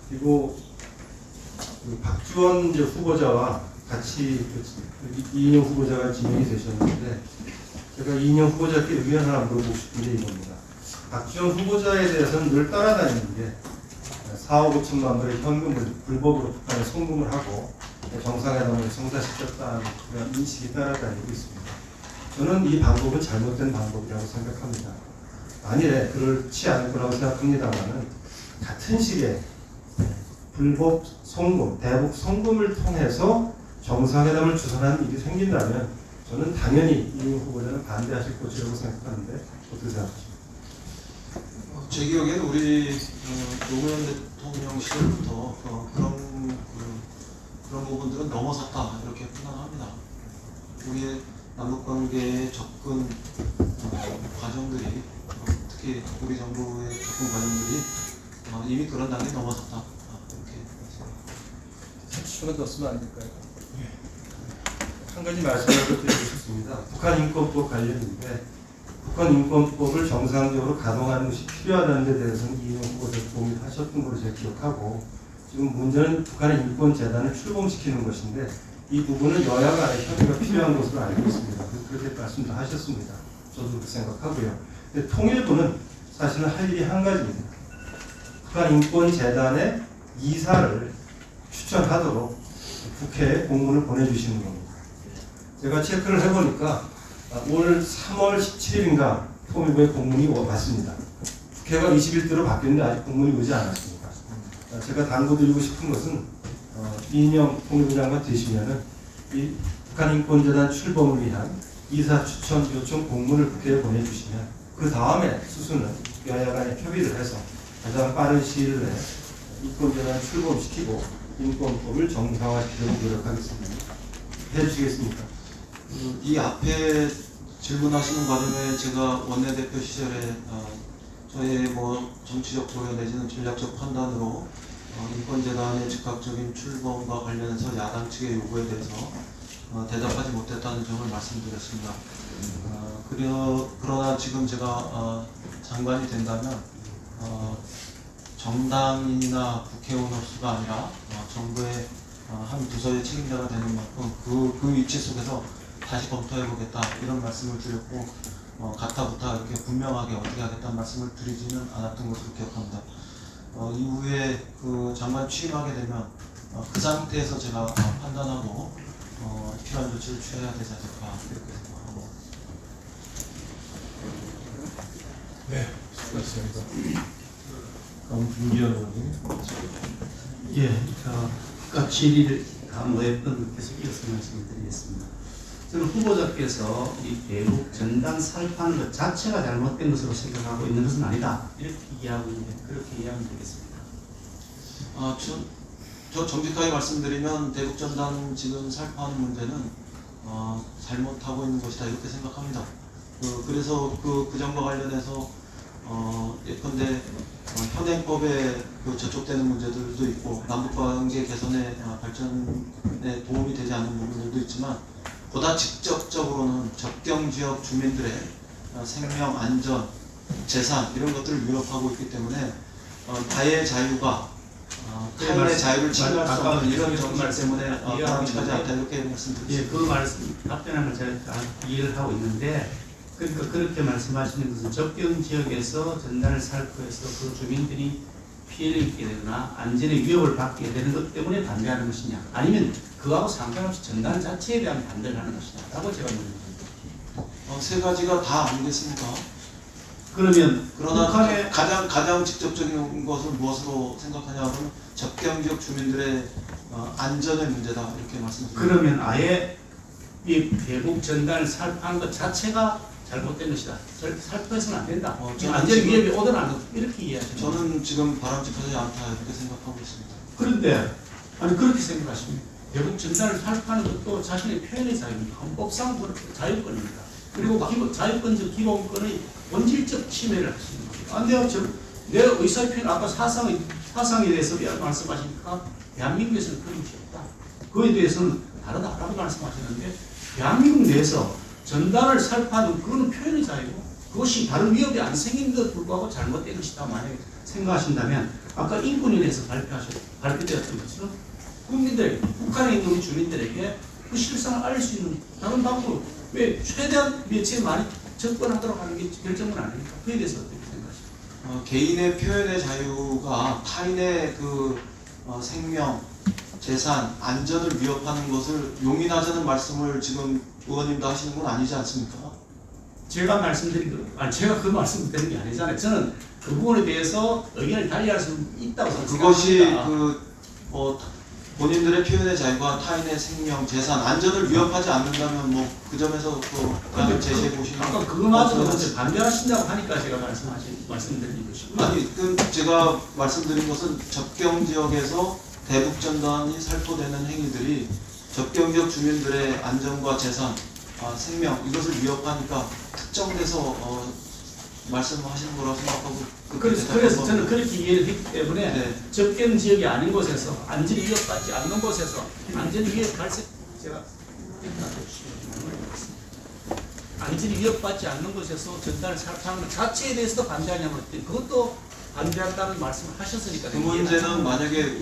그리고 그 박지원 후보자와 같이 이인영 후보자가 지명이 되셨는데 제가 이인영 후보자께 의견 하나 물어보고 싶은 게 이겁니다. 박지원 후보자에 대해서는 늘 따라다니는 게 4억 5천만 불의 현금을 불법으로 북한에 송금을 하고 정상회담을 성사시켰다는 그런 인식이 따라다니고 있습니다. 저는 이 방법은 잘못된 방법이라고 생각합니다. 만일에 그렇지 않을 거라고 생각합니다만은 같은 시기에 불법 송금, 대북 송금을 통해서 정상회담을 주선하는 일이 생긴다면 저는 당연히 이인영 후보자는 반대하실 것이라고 생각하는데 어떻게 생각하십니까? 제 기억에는 우리 노무현 대통령 시절부터 그런 부분들은 넘어섰다 이렇게 판단합니다. 우리의 남북관계의 접근 과정들이 특히 우리 정부의 접근 과정들이 이미 그런 단계 넘어섰다 이렇게. 30초만 더 쓰면 안 될까요? 한 가지 말씀을 드리고 싶습니다. 북한 인권법 관련인데 북한 인권법을 정상적으로 가동하는 것이 필요하다는 데 대해서는 이인영 후보자 도움을 하셨던 걸로 제가 기억하고 지금 문제는 북한의 인권재단을 출범시키는 것인데 이 부분은 여야 간의 협의가 필요한 것으로 알고 있습니다. 그렇게 말씀도 하셨습니다. 저도 그렇게 생각하고요. 근데 통일부는 사실은 할 일이 한 가지입니다. 북한 인권재단의 이사를 추천하도록 국회에 공문을 보내주시는 겁니다. 제가 체크를 해보니까 올 3월 17일인가 통일부에 공문이 왔습니다. 국회가 21대로 바뀌었는데 아직 공문이 오지 않았습니다. 제가 당부드리고 싶은 것은 이인영 통일부 장관 되시면은 이 북한 인권재단 출범을 위한 이사 추천 요청 공문을 국회에 보내주시면 그 다음에 수순은 여야 간에 협의를 해서 가장 빠른 시일 내에 인권재단 출범시키고 인권법을 정상화시키려고 노력하겠습니다. 해주시겠습니까? 이 앞에 질문하시는 과정에 제가 원내대표 시절에 저의 정치적 고려 내지는 전략적 판단으로 인권재단의 즉각적인 출범과 관련해서 야당 측의 요구에 대해서 대답하지 못했다는 점을 말씀드렸습니다. 그러나 지금 제가 장관이 된다면 정당이나 국회의원 흡수가 아니라 정부의 한 부서의 책임자가 되는 만큼 그 위치 속에서 다시 검토해보겠다 이런 말씀을 드렸고 가타부타 이렇게 분명하게 어떻게 하겠다는 말씀을 드리지는 않았던 것으로 기억합니다. 이후에 그 장관 취임하게 되면 그 상태에서 제가 판단하고 필요한 조치를 취해야 되지 않을까 이렇게 생각합니다. 네, 수고하셨습니다. 다음 김기현 의원님. 예, 국가 질의를 강조했던 분께서 이어서 말씀을 드리겠습니다. 저는 후보자께서 이 대북 전단 살파하는 것 자체가 잘못된 것으로 생각하고 있는 것은 아니다. 이렇게 이해하고 있는데 그렇게 이해하면 되겠습니다. 저 정직하게 말씀드리면 대북 전단 지금 살포하는 문제는 잘못하고 있는 것이다 이렇게 생각합니다. 그래서 그 점과 관련해서 예컨대 현행법에 저촉되는 문제들도 있고 남북관계 개선의 발전에 도움이 되지 않는 부분들도 있지만 보다 직접적으로는 접경지역 주민들의 생명, 안전, 재산 이런 것들을 위협하고 있기 때문에 다의 자유가 타인의 자유를 침해할 수 없는 이런 정말 때문에 바람직하지 않다 이렇게 말씀드렸습니다. 예, 그 말씀 답변하는 걸 제가 이해를 하고 있는데 그러니까 그렇게 말씀하시는 것은 접경 지역에서 전단을 살포해서 그 주민들이 피해를 입게 되거나 안전의 위협을 받게 되는 것 때문에 반대하는 것이냐 아니면 그하고 상관없이 전단 자체에 대한 반대를 하는 것이냐 라고 제가 물어봅니다. 세 가지가 다 아니겠습니까? 그러면 그러나 북한의 가장 직접적인 것은 무엇으로 생각하냐면 접경 지역 주민들의 안전의 문제다 이렇게 말씀드립니다. 그러면 아예 이 대북 전단을 살포한 것 자체가 잘못된 것이다. 살포해서는 안 된다. 저는 안전 지금- 위협이 오든 안 오든 이렇게 이해하시는 거예요. 저는 지금 바람직하지 않다 이렇게 생각하고 있습니다. 그런데 아니 그렇게 생각하십니까? 대북 전단을 살포하는 것도 자신의 표현의 자유입니다. 헌법상 자유권입니다. 그리고 자유권적 기본권의 본질적 침해를 하시는 거예요. 안 돼요. 내 의사의 표현 아까 사상에 대해서 말씀하시니까 대한민국에서는 그런 것이 없다. 그에 대해서는 다르다라고 말씀하시는데 대한민국 내에서 전단을 살포하는 그런 표현의 자유고 그것이 다른 위협이 안 생긴데도 불구하고 잘못된 것이다 만약에 생각하신다면 아까 인권위에서 발표되었던 것처럼 국민들, 북한에 있는 우리 주민들에게 그 실상을 알 수 있는 다른 방법 왜 최대한 며칠 많이 접근하도록 하는 게 결정은 아닙니까? 그에 대해서 어떻게 생각하십니까? 개인의 표현의 자유가 타인의 생명, 재산, 안전을 위협하는 것을 용인하자는 말씀을 지금 의원님도 하시는 건 아니지 않습니까? 제가 제가 그 말씀 드리는 게 아니잖아요. 저는 그 부분에 대해서 의견을 달리할 수 있다고 생각합니다. 그것이 본인들의 표현의 자유가 타인의 생명, 재산, 안전을 위협하지 않는다면 뭐 그 점에서 또 제시해 보시는 아까 그거마저 반대하신다고 하니까 제가 말씀드린 것이고요. 아니 제가 말씀드린 것은 접경 지역에서 대북 전단이 살포되는 행위들이 접경 지역 주민들의 안전과 재산, 생명 이것을 위협하니까 특정돼서 말씀하시는 거라고 생각하고 그래서 저는 그렇게 이해를 했기 때문에 접경 지역이 아닌 곳에서 안전이 위협받지 않는 곳에서 안전이 위협 발생 제가 안전이 위협받지 않는 곳에서 전단을 살포하는 것 자체에 대해서도 반대하냐면 그것도 반대한다는 말씀을 하셨으니까 그 문제는 만약에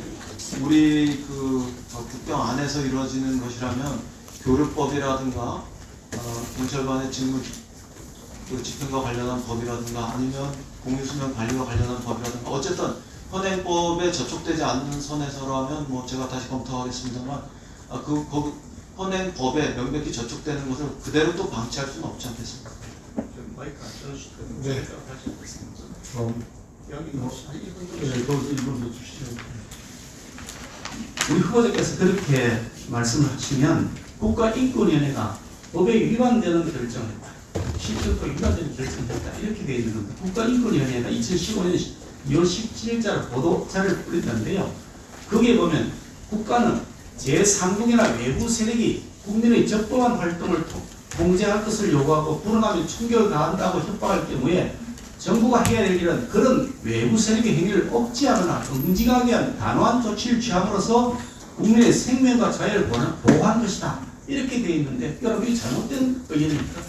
우리 국경 안에서 이루어지는 것이라면 교류법이라든가 경찰관의 직무 집행과 관련한 법이라든가 아니면 공유수면 관리와 관련한 법이라든가 어쨌든 현행법에 저촉되지 않는 선에서라면 뭐 제가 다시 검토하겠습니다만 현행법에 명백히 저촉되는 것을 그대로 또 방치할 수는 없지 않겠습니까? 마이크 안 써주시거든요. 네. 다시 하겠습니다. 여기 일본도 주시죠. 우리 후보자께서 그렇게 말씀을 하시면 국가인권위원회가 법에 위반되는 결정을 했다. 실질적으로 위반되는 결정을 했다. 이렇게 되어 있는 겁니다. 국가인권위원회가 2015년 2월 17일자로 보도자를 뿌렸는데요. 거기에 보면 국가는 제3국이나 외부 세력이 국민의 적법한 활동을 통제할 것을 요구하고 불응하면 총격을 가한다고 협박할 경우에 정부가 해야 될 일은 그런 외부 세력의 행위를 억제하거나 응징하게 한 단호한 조치를 취함으로써 국민의 생명과 자유를 보호한 것이다. 이렇게 되어 있는데 여러분 이 잘못된 의견입니까?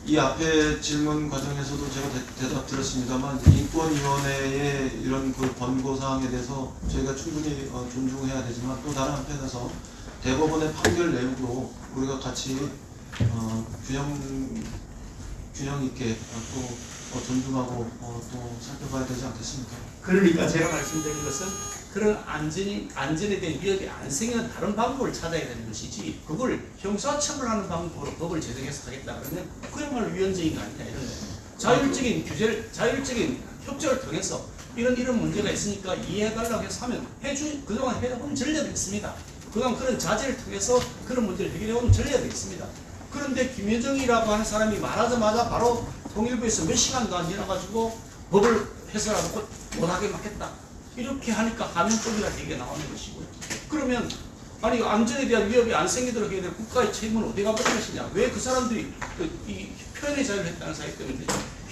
이 앞에 질문 과정에서도 제가 대답 드렸습니다만 인권위원회의 이런 권고 사항에 대해서 저희가 충분히 존중해야 되지만 또 다른 한편에서 대법원의 판결 내용도 우리가 같이 균형 있게 또 존중하고 또 살펴봐야 되지 않겠습니까? 그러니까 제가 말씀드린 것은 그런 안전에 대한 위협이 안 생기는 다른 방법을 찾아야 되는 것이지 그걸 형사처벌하는 방법으로 법을 제정해서 하겠다 그러면 그야말로 위헌적인 거 아니냐 이런 거예요. 자율적인 규제를 자율적인 협조를 통해서 이런 문제가 있으니까 이해해달라고 해서 하면 그동안 해온 전례도 있습니다. 그동안 그런 자제를 통해서 그런 문제를 해결해온 전례도 있습니다. 그런데 김여정이라고 하는 사람이 말하자마자 바로 통일부에서 몇 시간도 안 지나가지고 법을 해설하고 못하게 막 했다. 이렇게 하니까 가면법이라는 얘기가 나오는 것이고요. 그러면 아니 안전에 대한 위협이 안 생기도록 해야 될 국가의 책임은 어디 가버린 것이냐. 왜 그 사람들이 이 표현의 자유를 했다는 사실 때문에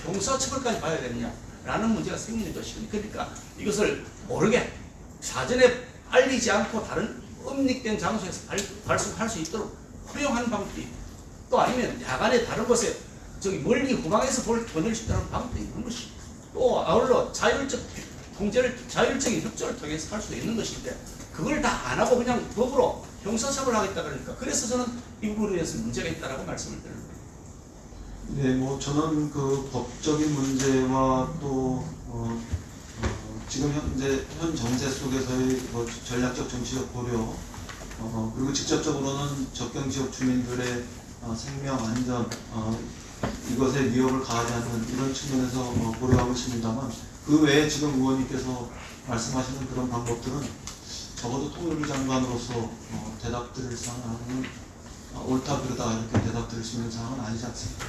형사처벌까지 봐야 되느냐라는 문제가 생기는 것이거든요. 그러니까 이것을 모르게 사전에 알리지 않고 다른 엄닉된 장소에서 발송할 수 있도록 허용하는 방법이 또 아니면 야간에 다른 곳에 멀리 후방에서 보낼 수 있다는 방법도 있는 것이 또 아울러 자율적인 협조를 통해서 할 수 있는 것인데 그걸 다 안 하고 그냥 법으로 형사처벌하겠다 그러니까 그래서 저는 이 부분에 대해서 문제가 있다라고 말씀을 드리는 거예요. 네, 뭐 저는 법적인 문제와 또 지금 현 정세 속에서의 전략적 정치적 고려 그리고 직접적으로는 접경 지역 주민들의 생명 안전 이것에 위협을 가하지 않는 이런 측면에서 고려하고 있습니다만, 그 외에 지금 의원님께서 말씀하시는 그런 방법들은 적어도 통일부 장관으로서 대답드릴 사항은 옳다 그르다 이렇게 대답드릴 수 있는 사항은 아니지 않습니다.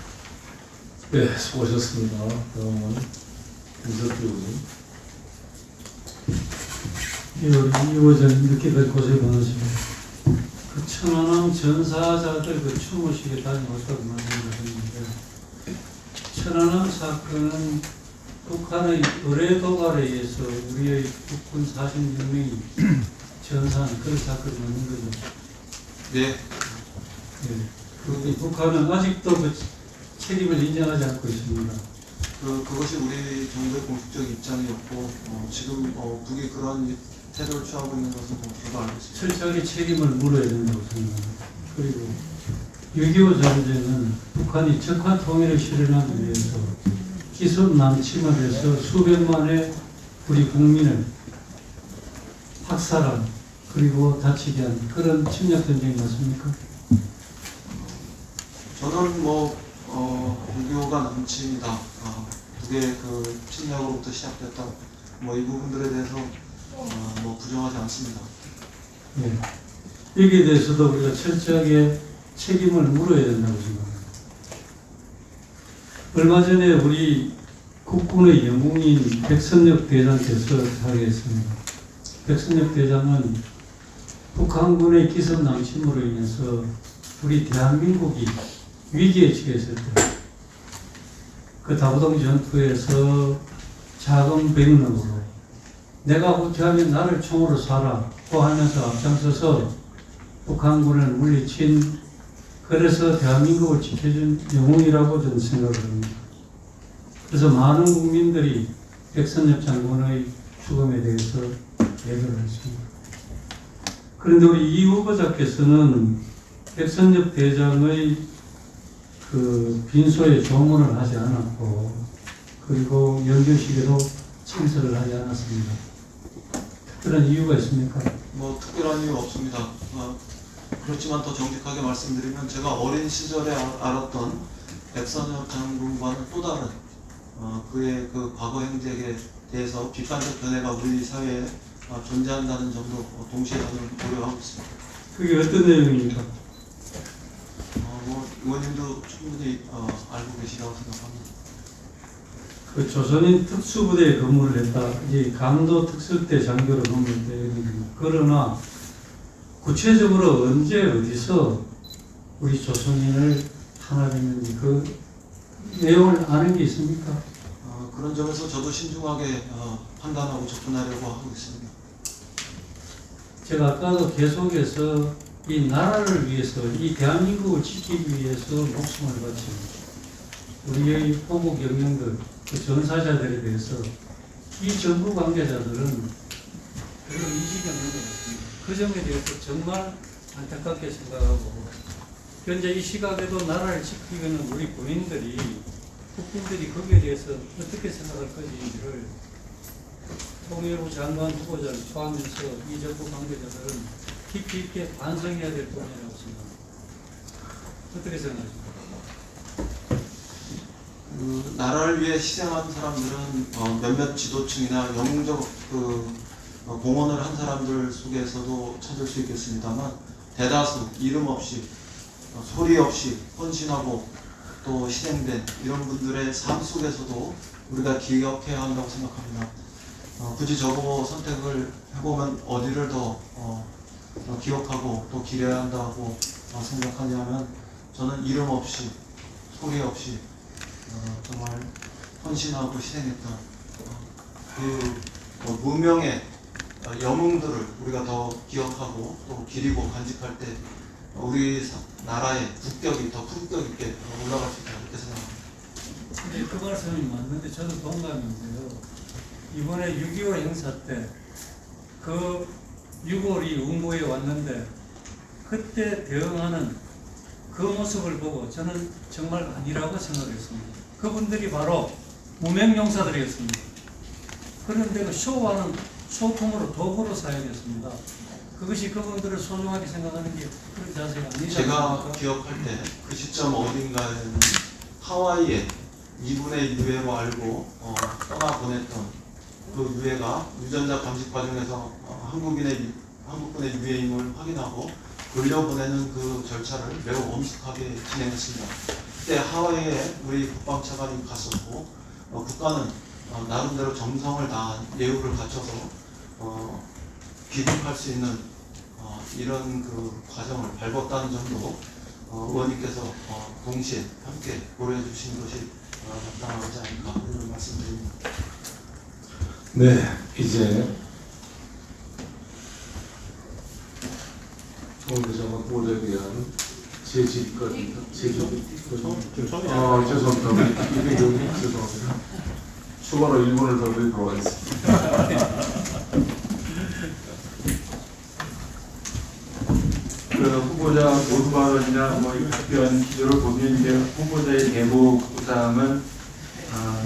네, 수고하셨습니다. 다음은 김석기 의원님. 예, 우리 이 의원님 늦게까지 고생 많으십니다. 그 천안함 전사자들 그 추모식에 다녀왔다고 말씀하셨는데, 천안함 사건은 북한의 의뢰 도발에 의해서 우리의 국군 46명이 전사한 그런 사건이 맞는 거죠. 네. 예. 그 북한은 아직도 그 책임을 인정하지 않고 있습니다. 그것이 우리 정부의 공식적 입장이었고, 지금 북이 그런 태도를 취하고 있는 것은 저도 알고 있습니다. 철저하게 책임을 물어야 된다고 생각합니다. 그리고 6.25 전쟁은 북한이 적화 통일을 실현하기 위해서 기습 남침을 해서 수백만의 우리 국민을 학살한, 그리고 다치게 한 그런 침략 전쟁이 맞습니까? 저는 6.25가 남침이다, 북의 그 침략으로부터 시작됐다, 이 부분들에 대해서 부정하지 않습니다. 예. 여기에 대해서도 우리가 철저하게 책임을 물어야 된다고 생각합니다. 얼마 전에 우리 국군의 영웅인 백선엽 대장께서 사례했습니다. 백선엽 대장은 북한군의 기습 남침으로 인해서 우리 대한민국이 위기에 처했을 때, 그 다부동 전투에서 작은 병력으로 내가 후퇴하면 나를 총으로 쏴라 하면서 앞장서서 북한군을 물리친, 그래서 대한민국을 지켜준 영웅이라고 저는 생각을 합니다. 그래서 많은 국민들이 백선엽 장군의 죽음에 대해서 예배를 했습니다. 그런데 우리 이 후보자께서는 백선엽 대장의 그 빈소에 조문을 하지 않았고, 그리고 연결식에도 참석을 하지 않았습니다. 특별한 이유가 있습니까? 특별한 이유 없습니다. 그렇지만 더 정직하게 말씀드리면, 제가 어린 시절에 알았던 백선엽 장군과는 또 다른 그의 그 과거 행적에 대해서 비판적 견해가 우리 사회에 존재한다는 점도 동시에 저는 고려하고 있습니다. 그게 어떤 내용입니까? 의원님도 충분히 알고 계시다고 생각합니다. 그 조선인 특수부대에 근무를 했다. 이 강도 특수대 장교로 근무했다. 그러나 구체적으로 언제 어디서 우리 조선인을 탄압했는지 그 내용을 아는 게 있습니까? 그런 점에서 저도 신중하게 판단하고 접근하려고 하고 있습니다. 제가 아까도 계속해서 이 나라를 위해서, 이 대한민국을 지키기 위해서 목숨을 바친 우리의 포국 영령들, 그 전사자들에 대해서 이 정부 관계자들은 별로 인식이 없는 것 같습니다. 그 점에 대해서 정말 안타깝게 생각하고, 현재 이 시각에도 나라를 지키고 있는 우리 군인들이, 국민들이 거기에 대해서 어떻게 생각할 것인지를 통일부 장관 후보자를 포함해서 이 정부 관계자들은 깊이 있게 반성해야 될 부분이라고 생각합니다. 어떻게 생각하십니까? 나라를 위해 희생한 사람들은 몇몇 지도층이나 영웅적 공헌을 한 사람들 속에서도 찾을 수 있겠습니다만, 대다수 이름 없이 소리 없이 헌신하고 또 희생된 이런 분들의 삶 속에서도 우리가 기억해야 한다고 생각합니다. 굳이 저보고 선택을 해보면 어디를 더 기억하고 또 기려야 한다고 생각하냐면, 저는 이름 없이 소리 없이 정말 헌신하고 희생했던 그 무명의 영웅들을 우리가 더 기억하고 또 기리고 간직할 때 우리 나라의 국격이 더 품격 있게 올라갈 수 있다, 이렇게 생각합니다. 네, 그 말씀이 맞는데 저도 동감인데요. 이번에 6.25 행사 때 그 6월이 운구에 왔는데 그때 대응하는 그 모습을 보고 저는 정말 아니라고 생각했습니다. 그분들이 바로 무명용사들이었습니다. 그런데 그 쇼와는 소품으로 도구로 사용했습니다. 그것이 그분들을 소중하게 생각하는 게 그런 자세가 아니지 제가 않습니까? 기억할 때 그 시점 어딘가에는 하와이에 2분의 유해로 알고 떠나보냈던 그 유해가 유전자 감식 과정에서 한국군의 유해임을 확인하고 돌려보내는 그 절차를 매우 엄숙하게 진행했습니다. 그때 하와이에 우리 국방차관이 갔었고 국가는 나름대로 정성을 다한 예우를 갖춰서 귀국할 수 있는 이런 그 과정을 밟았다는 점도 의원님께서 동시에 함께 고려해 주신 것이 마땅하지 않을까 이런 말씀드립니다. 네, 이제 통일부장관 후보자에 대한 제지까지 죄송합니다. 죄송합니다. 추가로 1분을 더 드리도록 하겠습니다. 그 후보자 모두 발언이나 이 발표한 기조를 보면 이제 후보자의 대목 구상은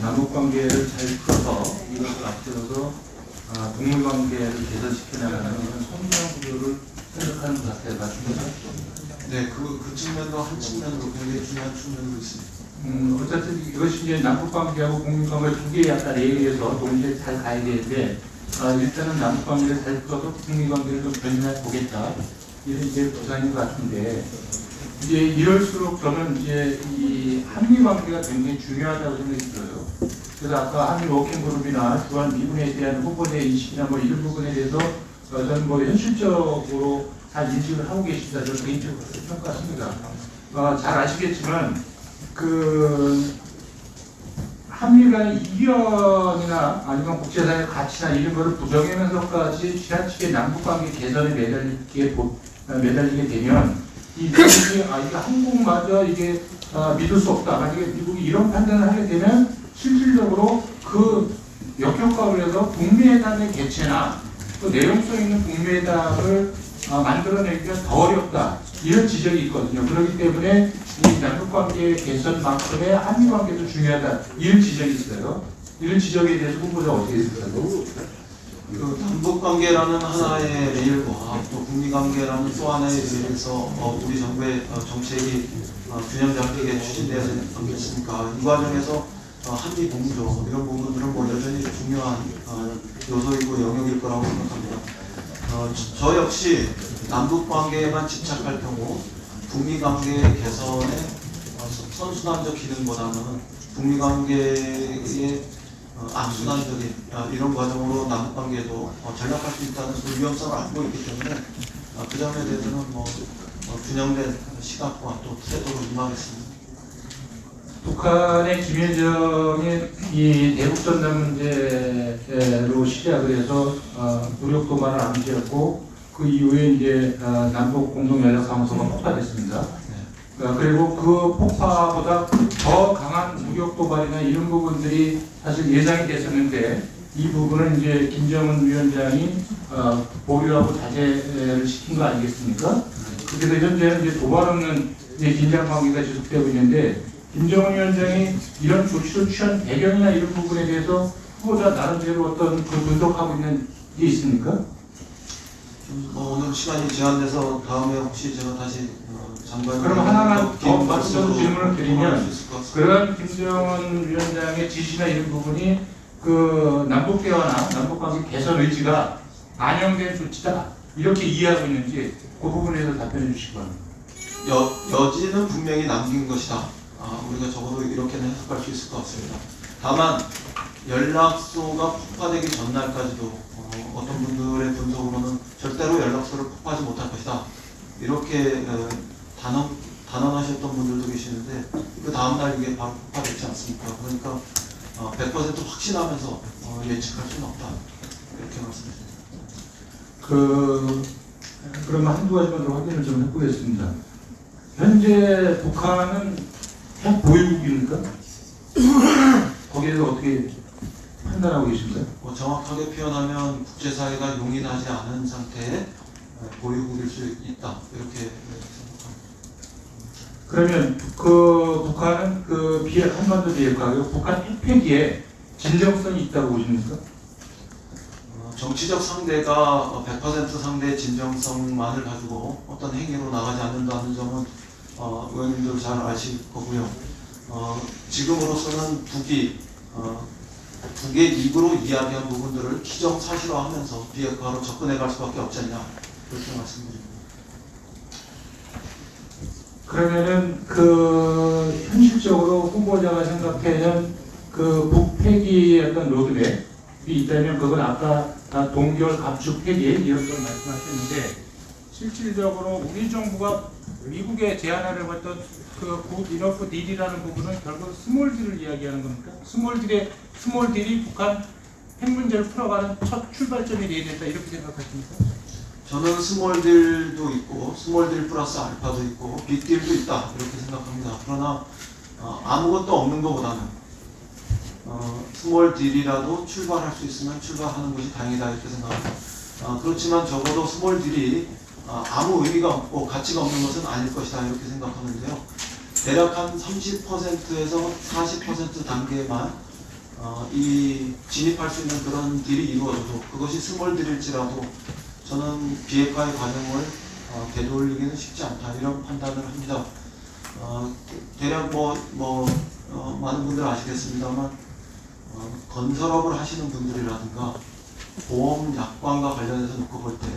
남북 관계를 잘 풀어서 이것을 앞세워서 동물 관계를 개선시켜 나가는 이런 성장 구조를 생각하는 것 같아요. 맞습니까? 네, 그 측면도 한 측면으로 굉장히 중요한 측면도 있습니다. 어쨌든 이것이 이제 남북 관계하고 국민 관계 두 개의 약간 레이에서 동시에 잘 가야 되는데 일단은 남북 관계를 잘 풀어서 국민 관계를 좀 변화해 보겠다. 이런 이제 구상인 것 같은데 이제 이럴수록 저는 이제 이 한미 관계가 굉장히 중요하다고 생각이 들어요. 그래서 아까 한미 워킹그룹이나 또한 미군에 대한 후보자의 인식이나 이런 부분에 대해서 저는 현실적으로 잘 인식을 하고 계시다 저는 개인적으로 평가합니다. 잘 아시겠지만 그 한미 간의 이견이나 아니면 국제사회 가치나 이런 거를 부정하면서까지 지나치게 남북관계 개선에 매달리게 되면 이 미국이 이게 한국마저 이게 믿을 수 없다. 만약에 미국이 이런 판단을 하게 되면 실질적으로 그 역효과로 해서 북미회담의 개최나 또 내용성 있는 북미회담을 만들어내기가 더 어렵다. 이런 지적이 있거든요. 그렇기 때문에 이 남북관계 개선만큼의 한미관계도 중요하다. 이런 지적이 있어요. 이런 지적에 대해서 후보자 어떻게 생각하세요? 그 남북관계라는 하나의 레일과 또 북미관계라는 또 하나의 레일에서 우리 정부의 정책이 균형 잡히게 추진되어야 되지 않겠습니까? 이 과정에서 한미 공조 이런 부분들은 여전히 중요한 요소이고 영역일 거라고 생각합니다. 저 역시 남북관계에만 집착할 경우 북미관계 개선의 선순환적 기능보다는 북미관계의 악순환적인 이런 과정으로 남북관계도 전락할 수 있다는 그 위험성을 알고 있기 때문에 그 점에 대해서는 균형된 시각과 또 태도로 임하겠습니다. 북한의 김여정의 이 대북전단 문제로 시작을 해서 무력 도발을 암시했고 그 이후에 이제 남북 공동연락사무소가 폭파됐습니다. 그리고 그 폭파보다 더 강한 무력 도발이나 이런 부분들이 사실 예상이 됐었는데 이 부분은 이제 김정은 위원장이 보류하고 자제를 시킨 거 아니겠습니까? 그래서 현재는 이제 도발 없는 긴장 관계가 지속되고 있는데 김정은 위원장이 이런 조치를 취한 배경이나 이런 부분에 대해서 후보자 나름대로 어떤 그 분석하고 있는 게 있습니까? 오늘 시간이 제한돼서 다음에 혹시 제가 다시 장관 그럼 하나만 더 맞춰서 질문을 드리면 그런 김정은 위원장의 지시나 이런 부분이 그 남북 대화나 남북 관계 개선 의지가 반영된 조치다 이렇게 이해하고 있는지 그 부분에 대해서 답변해 주시기 바랍니다. 여지는 분명히 남긴 것이다. 우리가 적어도 이렇게는 해석할 수 있을 것 같습니다. 다만 연락소가 폭파되기 전날까지도 어떤 분들의 분석으로는 절대로 연락소를 폭파하지 못할 것이다. 이렇게 단언하셨던 분들도 계시는데 그 다음날 이게 바로 폭파됐지 않습니까? 그러니까 100% 확신하면서 예측할 수는 없다. 이렇게 말씀드립니다. 그러면 한두 가지만 더 확인을 좀 해보겠습니다. 현재 북한은 핵 보유국입니까? 거기에 대해서 어떻게 판단하고 계신가요? 정확하게 표현하면 국제사회가 용인하지 않은 상태의 보유국일 수 있다. 이렇게 생각합니다. 그러면 그 북한은 그 한반도 비핵화, 북한 핵폐기에 진정성이 있다고 보십니까? 정치적 상대가 100% 상대의 진정성만을 가지고 어떤 행위로 나가지 않는다는 점은 의원님도 잘 아실 거고요. 지금으로서는 북의 입으로 이야기한 부분들을 기정사실화하면서 비핵화로 접근해갈 수밖에 없지 않냐 그렇게 말씀드립니다. 그러면은 그 현실적으로 후보자가 생각하는 그 북폐기의 어떤 로드맵이 있다면 그건 아까 동결 갑축 폐기 이런 걸 말씀하셨는데 실질적으로 우리 정부가 미국에 제안하려고 했던 그 굿 이너프 딜이라는 부분은 결국 스몰 딜을 이야기하는 겁니까? 스몰 딜이 북한 핵 문제를 풀어가는 첫 출발점이 돼야 된다 이렇게 생각하십니까? 저는 스몰딜도 있고 스몰딜 플러스 알파도 있고 빅딜도 있다 이렇게 생각합니다. 그러나 아무것도 없는 것보다는 스몰딜이라도 출발할 수 있으면 출발하는 것이 다행이다 이렇게 생각합니다. 그렇지만 적어도 스몰딜이 아무 의미가 없고 가치가 없는 것은 아닐 것이다 이렇게 생각하는데요. 대략 한 30%에서 40% 단계만 진입할 수 있는 그런 딜이 이루어져도 그것이 스몰딜일지라도 저는 비핵화의 과정을 되돌리기는 쉽지 않다 이런 판단을 합니다. 대략 많은 분들 아시겠습니다만 건설업을 하시는 분들이라든가 보험 약관과 관련해서 놓고 볼 때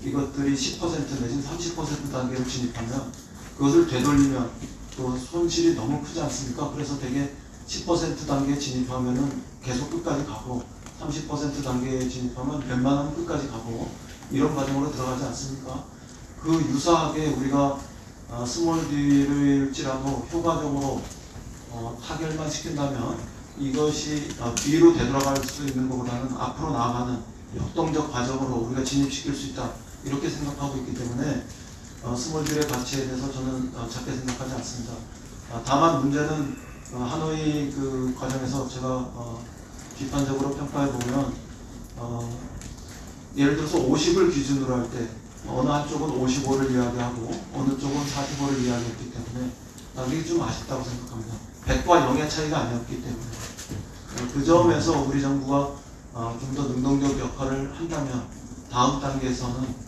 이것들이 10% 내지는 30% 단계로 진입하면 그것을 되돌리면 또 손실이 너무 크지 않습니까? 그래서 되게 10% 단계에 진입하면은 계속 끝까지 가고 30% 단계에 진입하면 웬만하면 끝까지 가고 이런 과정으로 들어가지 않습니까? 그 유사하게 우리가 스몰딜일지라도 효과적으로 타결만 시킨다면 이것이 뒤로 되돌아갈 수 있는 것보다는 앞으로 나아가는 역동적 과정으로 우리가 진입시킬 수 있다 이렇게 생각하고 있기 때문에 스몰딜의 가치에 대해서 저는 작게 생각하지 않습니다. 다만 문제는 하노이 그 과정에서 제가 비판적으로 평가해 보면 예를 들어서 50을 기준으로 할 때 어느 한쪽은 55를 이야기하고 어느 쪽은 45를 이야기했기 때문에 이게 좀 아쉽다고 생각합니다. 100과 0의 차이가 아니었기 때문에 그 점에서 우리 정부가 좀 더 능동적 역할을 한다면 다음 단계에서는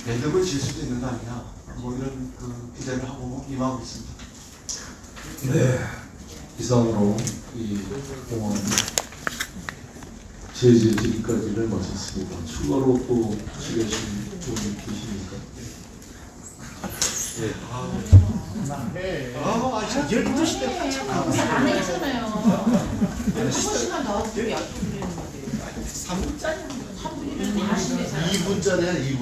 매듭을 질 수도 있는 거 아니냐 이런 그 기대를 하고 임하고 있습니다. 네, 이상으로 이 공원 제재 질의까지를 마쳤습니다. 추가로 또 하시려신 분이 계십니까? 네. 12시 때 안 했잖아요. 1시간 나왔으면 약속드렸는데 3분짜리 다 하신대잖아요. 2분짜리야 2분.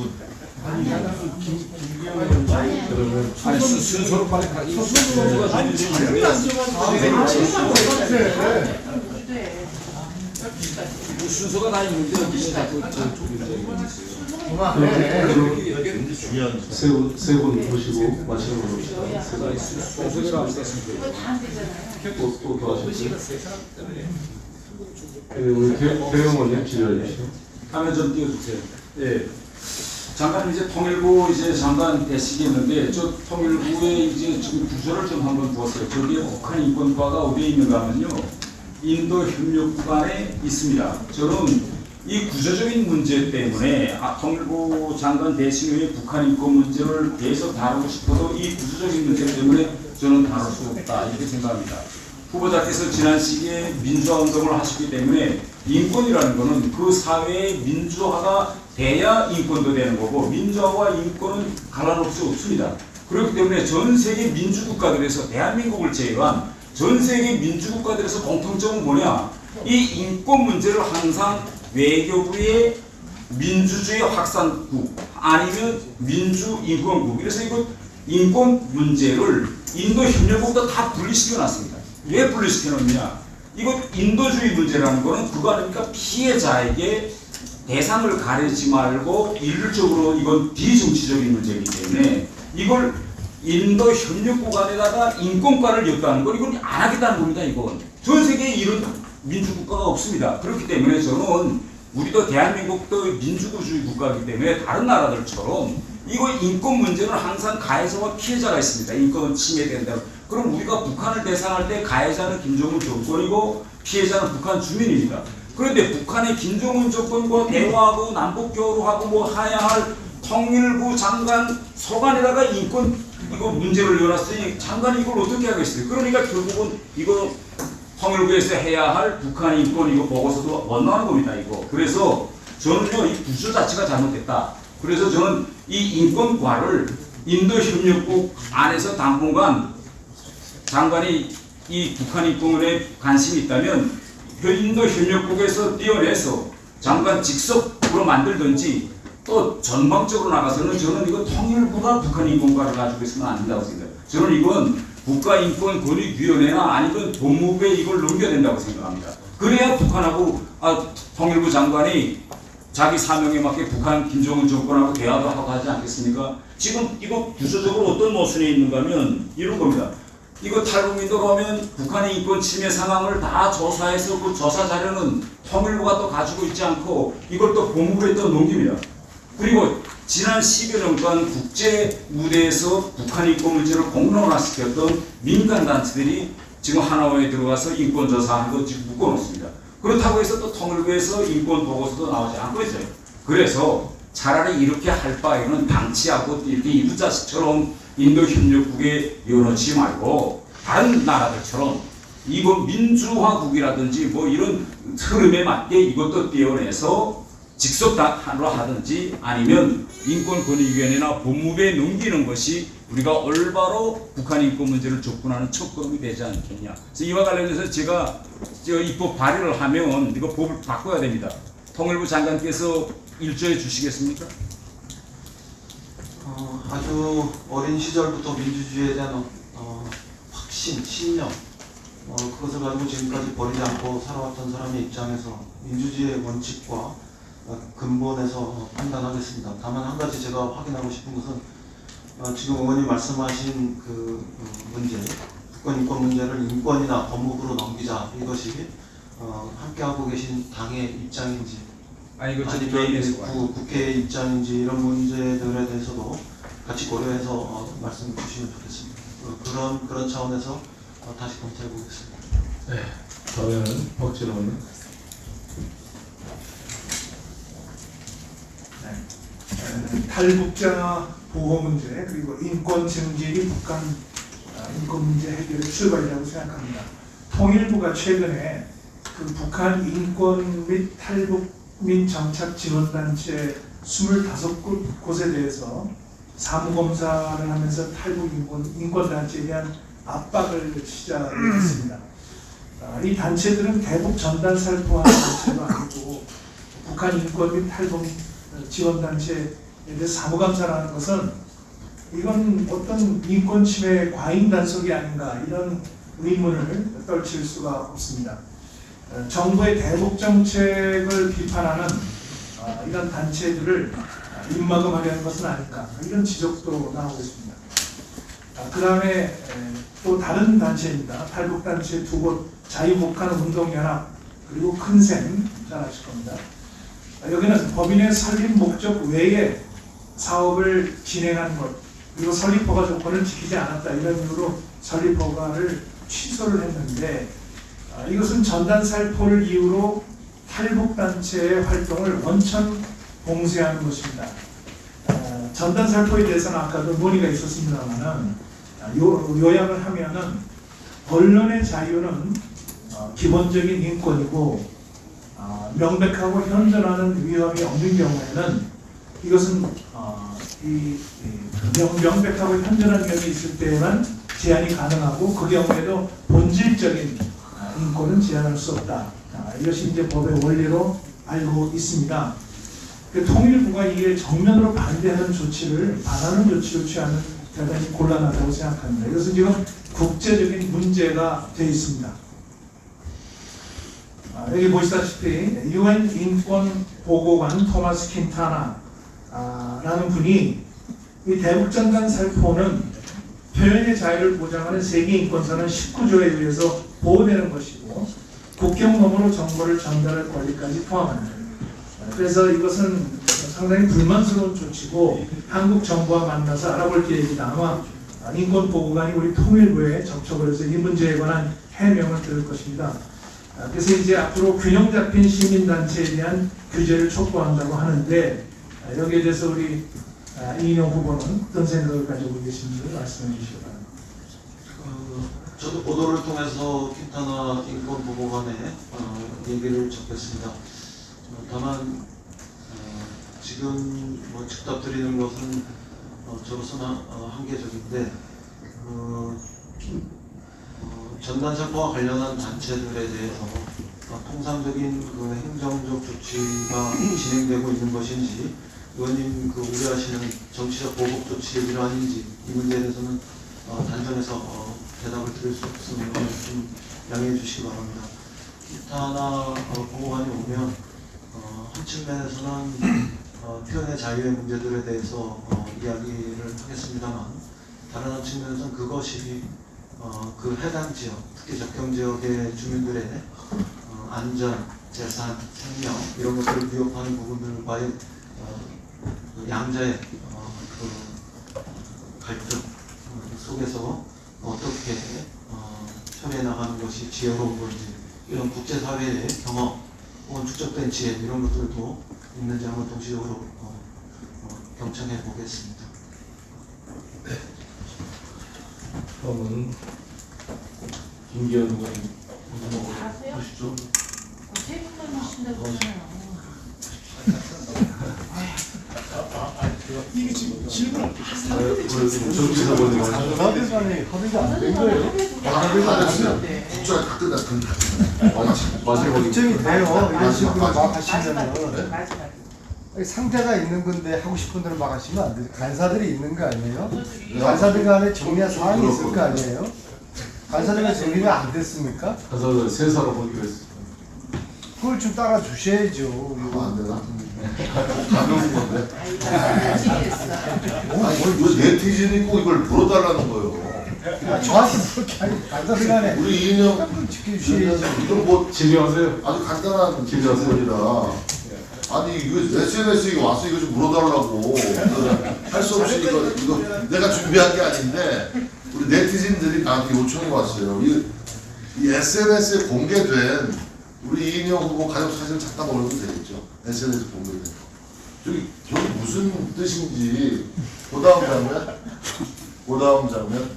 그러면 순서로 빨리 가. 순서가 다 있는데 여기 자꾸 세분 보시고 마지막으로 순서대로 안 됐습니다. 또 하셨어요? 우리 대형원님 질의해 주시죠. 화면 좀 띄워주세요. 네. 잠깐 이제 통일부 이제 잠깐 대시겠는데 저 통일부에 이제 지금 구조를 좀 한번 보았어요. 거기에 북한 인권과가 어디에 있는가 하면요. 인도 협력 구간에 있습니다. 저는 이 구조적인 문제 때문에 통일부 장관 대신 후에 북한 인권 문제를 계속 다루고 싶어도 이 구조적인 문제 때문에 저는 다룰 수 없다 이렇게 생각합니다. 후보자께서 지난 시기에 민주화 운동을 하셨기 때문에 인권이라는 것은 그 사회의 민주화가 돼야 인권도 되는 거고 민주화와 인권은 갈라놓을 수 없습니다. 그렇기 때문에 전 세계 민주국가들에서 대한민국을 제외한 전 세계 민주국가들에서 공통점은 뭐냐? 이 인권 문제를 항상 외교부의 민주주의 확산국 아니면 민주인권국 그래서 이거 인권 문제를 인도 협력국도 다 분리시켜 놨습니다. 왜 분리시켜 놓느냐? 이거 인도주의 문제라는 거는 그거 아닙니까? 피해자에게 대상을 가리지 말고 일률적으로 이건 비정치적인 문제이기 때문에 이걸 인도 협력국 안에다가 인권과를 엮다는 건 이건 안 하겠다는 겁니다. 이건 전 세계에 이런 민주국가가 없습니다. 그렇기 때문에 저는 우리도 대한민국도 민주주의 국가이기 때문에 다른 나라들처럼 이거 인권 문제는 항상 가해자와 피해자가 있습니다. 인권 침해된다. 그럼 우리가 북한을 대상할 때 가해자는 김정은 정권이고 피해자는 북한 주민입니다. 그런데 북한의 김정은 정권과 대화하고 남북 교류하고 하야할 통일부 장관 소관에다가 인권 이거 문제를 열었으니 장관이 이걸 어떻게 하겠어요? 그러니까 결국은 이거 통일부에서 해야 할 북한 인권 이거 보고서도 원나는 겁니다. 이거. 그래서 저는요 이 부서 자체가 잘못됐다. 그래서 저는 이 인권과를 인도협력국 안에서 당분간 장관이 이 북한 인권에 관심이 있다면 인도협력국에서 떼어내서 장관 직속으로 만들든지 또 전방적으로 나가서는 저는 이거 통일부가 북한 인권과를 가지고 있으면 안 된다고 생각해요. 저는 이건 국가인권권익위원회나 아니면 법무부에 이걸 넘겨야 된다고 생각합니다. 그래야 북한하고 통일부 장관이 자기 사명에 맞게 북한 김정은 정권하고 대화도 하고 하지 않겠습니까? 지금 이거 구조적으로 어떤 모순이 있는가 하면 이런 겁니다. 이거 탈북민도로 하면 북한의 인권 침해 상황을 다 조사해서 그 조사 자료는 통일부가 또 가지고 있지 않고 이걸 또 법무부에 또 넘깁니다. 그리고 지난 10여 년간 국제 무대에서 북한 인권 문제를 공론화시켰던 민간 단체들이 지금 하나원에 들어가서 인권 조사하는 거 지금 묶어놓습니다. 그렇다고 해서 또 통일부에서 인권 보고서도 나오지 않고 있어요. 그래서 차라리 이렇게 할 바에는 방치하고 이렇게 이부자식처럼 인도협력국에 열어치지 말고 다른 나라들처럼 이번 민주화국이라든지 뭐 이런 흐름에 맞게 이것도 떼어내서 직속으로 하든지 아니면 인권권익위원회나 법무부에 넘기는 것이 우리가 올바로 북한 인권 문제를 접근하는 첫걸음이 되지 않겠냐. 그래서 이와 관련해서 제가 입법 발의를 하면 이거 법을 바꿔야 됩니다. 통일부 장관께서 일조해 주시겠습니까? 아주 어린 시절부터 민주주의에 대한 확신, 신념 그것을 가지고 지금까지 버리지 않고 살아왔던 사람의 입장에서 민주주의의 원칙과 근본에서 판단하겠습니다. 다만 한 가지 제가 확인하고 싶은 것은 지금 의원님 말씀하신 그 문제, 북한 인권 문제를 인권이나 법무부로 넘기자 이것이 함께하고 계신 당의 입장인지 아니면 국회의 입장인지 이런 문제들에 대해서도 같이 고려해서 말씀 주시면 좋겠습니다. 그런 차원에서 다시 검토해 보겠습니다. 네. 다음에는 박진원 의원. 탈북자 보호 문제 그리고 인권 증진이 북한 인권 문제 해결의 출발이라고 생각합니다. 통일부가 최근에 그 북한 인권 및 탈북민 정착 지원단체 25곳에 대해서 사무검사를 하면서 탈북 인권단체에 대한 압박을 시작했습니다. 이 단체들은 대북 전단 살포하는 단체도 아니고 북한 인권 및 탈북 지원단체에 대해서 사무감사라는 것은 이건 어떤 인권 침해 과잉 단속이 아닌가 이런 의문을 떨칠 수가 없습니다. 정부의 대북 정책을 비판하는 이런 단체들을 입막음하려는 것은 아닐까 이런 지적도 나오고 있습니다. 그 다음에 또 다른 단체입니다. 탈북 단체 2곳 자유북한 운동연합 그리고 큰샘 잘 아실 겁니다. 여기는 법인의 설립 목적 외에 사업을 진행한 것 그리고 설립 허가 조건을 지키지 않았다 이런 이유로 설립 허가를 취소를 했는데 이것은 전단 살포를 이유로 탈북 단체의 활동을 원천 봉쇄하는 것입니다. 전단 살포에 대해서는 아까도 논의가 있었습니다만은 요약을 하면은 언론의 자유는 기본적인 인권이고 명백하고 현존하는 위험이 없는 경우에는 이것은 명백하고 현존한 위험이 있을 때만 제한이 가능하고 그 경우에도 본질적인 인권은 제한할 수 없다. 이것이 이제 법의 원리로 알고 있습니다. 통일부가 이에 정면으로 반하는 조치를 취하는 대단히 곤란하다고 생각합니다. 이것은 지금 국제적인 문제가 되어 있습니다. 여기 보시다시피 UN 인권 보고관 토마스 킨타나 라는 분이 이 대북전단 살포는 표현의 자유를 보장하는 세계인권선언 19조에 의해서 보호되는 것이고 국경 너머로 정보를 전달할 권리까지 포함합니다. 그래서 이것은 상당히 불만스러운 조치고 한국 정부와 만나서 알아볼 계획이다. 아마 인권보고관이 우리 통일부에 접촉을 해서 이 문제에 관한 해명을 들을 것입니다. 그래서 이제 앞으로 균형 잡힌 시민단체에 대한 규제를 촉구한다고 하는데 여기에 대해서 우리 이인영 후보는 어떤 생각을 가지고 계신지 말씀해 주시기 바랍니다. 저도 보도를 통해서 킨타나 인권 보고 간에 얘기를 접했습니다. 다만 지금 뭐 즉답드리는 것은 저로서는 한계적인데 전단살포와 관련한 단체들에 대해서 통상적인 그 행정적 조치가 진행되고 있는 것인지 의원님 그 우려하시는 정치적 보복 조치의 일환인지 이 문제에 대해서는 단정해서 대답을 드릴 수 없으면 좀 양해해 주시기 바랍니다. 킨타나 보고관이 오면 한 측면에서는 표현의 자유의 문제들에 대해서 이야기를 하겠습니다만 다른 한 측면에서는 그것이 그 해당 지역, 특히 접경 지역의 주민들의 안전, 재산, 생명 이런 것들을 위협하는 부분들과의 양자의 그 갈등 속에서 어떻게 처리해 나가는 것이 지혜로운 건지 이런 국제사회의 경험 혹은 축적된 지혜 이런 것들도 있는지 한번 동시적으로 경청해 보겠습니다. 다음은 김기현 의원님 보시죠. 세 분만 하신다고 그러잖아요. 이게 지금 질문을 정치사본님 합의가 안 된 거예요? 합의가 됐어요. 국정이 다 끝났던 마지막에 결정이 돼요. 이런 식으로 막 하시면은 네. 상대가 있는 건데 하고 싶은 대로 막 하시면 안 돼요. 간사들이 있는 거 아니에요? 간사들 간에 정리한 사항이 있을 거 아니에요? 간사들과 정리가 안 됐습니까? 가서 세 사람 보기로 했습니다. 그걸 좀 따라 주셔야죠. 이거 안 되나? 가벼운 건데. 아니 왜 네티즌이 꼭 이걸 물어달라는 거예요? 저한테 그렇게 아니 간사들 간에 우리 이인영 지켜주셔야죠. 이건 뭐 질의하세요. 아주 간단한 질문이라. 아니 이거 SNS에 와서 이거 좀 물어달라고 할 수 없이 이거 내가 준비한 게 아닌데 우리 네티즌들이 나한테 요청이 왔어요. 이 SNS에 공개된 우리 이인영 후보 가족 사진 잠깐 올려도 되겠죠? SNS에 공개된 거. 저기 무슨 뜻인지 그 다음 장면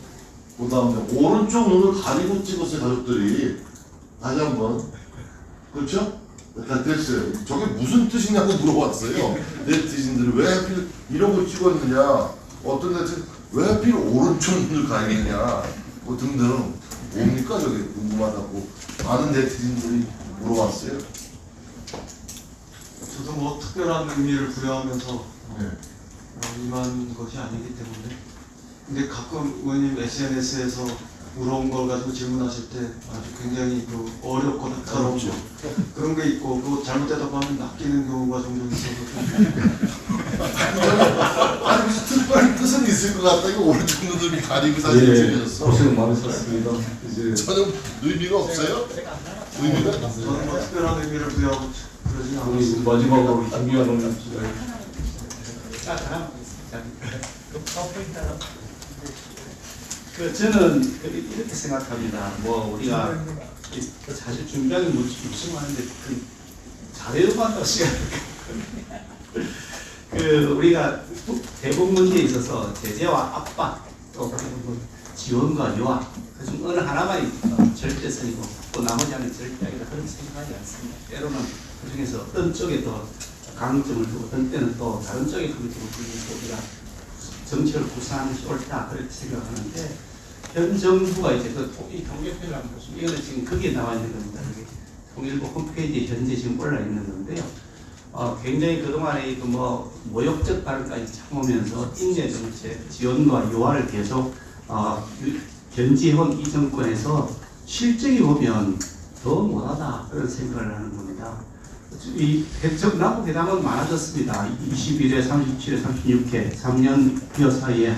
오른쪽 눈을 가리고 찍었어요 가족들이. 다시 한번 그렇죠? 다 됐어요. 저게 무슨 뜻이냐고 물어봤어요. 네티즌들이 왜 하필 이런 걸 찍었느냐, 어떤 네티즌 왜 하필 오른쪽 눈을 가리느냐, 뭐 등등 뭡니까 저게 궁금하다고 많은 네티즌들이 물어봤어요. 저도 뭐 특별한 의미를 부여하면서 네. 임한 것이 아니기 때문에 근데 가끔 의원님 SNS에서 물어온 걸 가지고 질문하실 때 아주 굉장히 그 어렵고 날카롭죠. 그런 게 있고 그 잘못 대답하면 낚이는 경우가 종종 있어서 아니 무슨 특별한 뜻은 있을 것 같다. 이거 오른쪽 눈을 가리고 사진 찍으셨어. 고생 많으셨습니다. 이제 전혀 의미가 없어요? 의미가? 저는 뭐 특별한 의미를 부여하고 그러진 우리 않았습니다. 마지막으로 김기현 의원님 저는 이렇게 생각합니다. 뭐 우리가 사실 준비하기 무심하는데 그 자료만 한다고 시간을 우리가 대북 문제에 있어서 제재와 압박 또 그리고 지원과 요하 그중 어느 하나만이 절대선이고 또 나머지는 절대아니다 그런 생각하지 않습니다. 때로는 그 중에서 어떤 쪽에 더 강점을 두고 어떤 때는 또 다른 쪽에 강점을 두고 우리가 정책을 구상하는 것이 옳다 그렇게 생각하는데 현 정부가 이제 이 통계표를 한번 보시면 이거는 지금 거기에 나와 있는 겁니다. 통일부 홈페이지에 현재 지금 올라 있는 건데요. 굉장히 그동안에 그 뭐 모욕적 발언까지 참으면서 인내 정책 지원과 요하를 계속 견지해온 이 정권에서 실적이 보면 더 못하다 그런 생각을 하는 겁니다. 이 남북 회담은 많아졌습니다. 21회, 37회, 36회, 3년여 사이에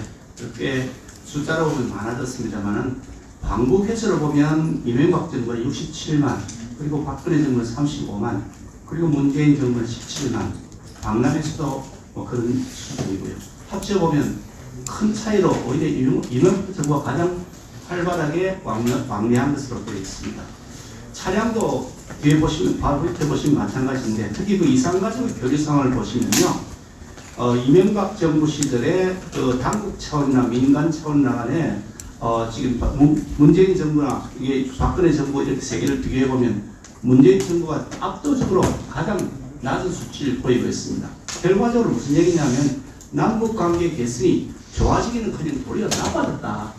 꽤 숫자로 보면 많아졌습니다만은 방북 횟수를 보면 이명박 정부는 67만, 그리고 박근혜 정부는 35만, 그리고 문재인 정부는 17만, 박람회에서도 뭐 그런 수준이고요. 합쳐 보면 큰 차이로 오히려 이명박 정부가 가장 활발하게 왕래한 것으로 되어 있습니다. 차량도 뒤에 보시면 바로 밑에 보시면 마찬가지인데 특히 그 이산가족의 교류 상황을 보시면요. 이명박 정부 시절에 그 당국 차원이나 민간 차원 간에 지금 문재인 정부나 이게 박근혜 정부 이렇게 세 개를 비교해 보면 문재인 정부가 압도적으로 가장 낮은 수치를 보이고 있습니다. 결과적으로 무슨 얘기냐면 남북 관계 개선이 좋아지기는커녕 도리어 나빠졌다.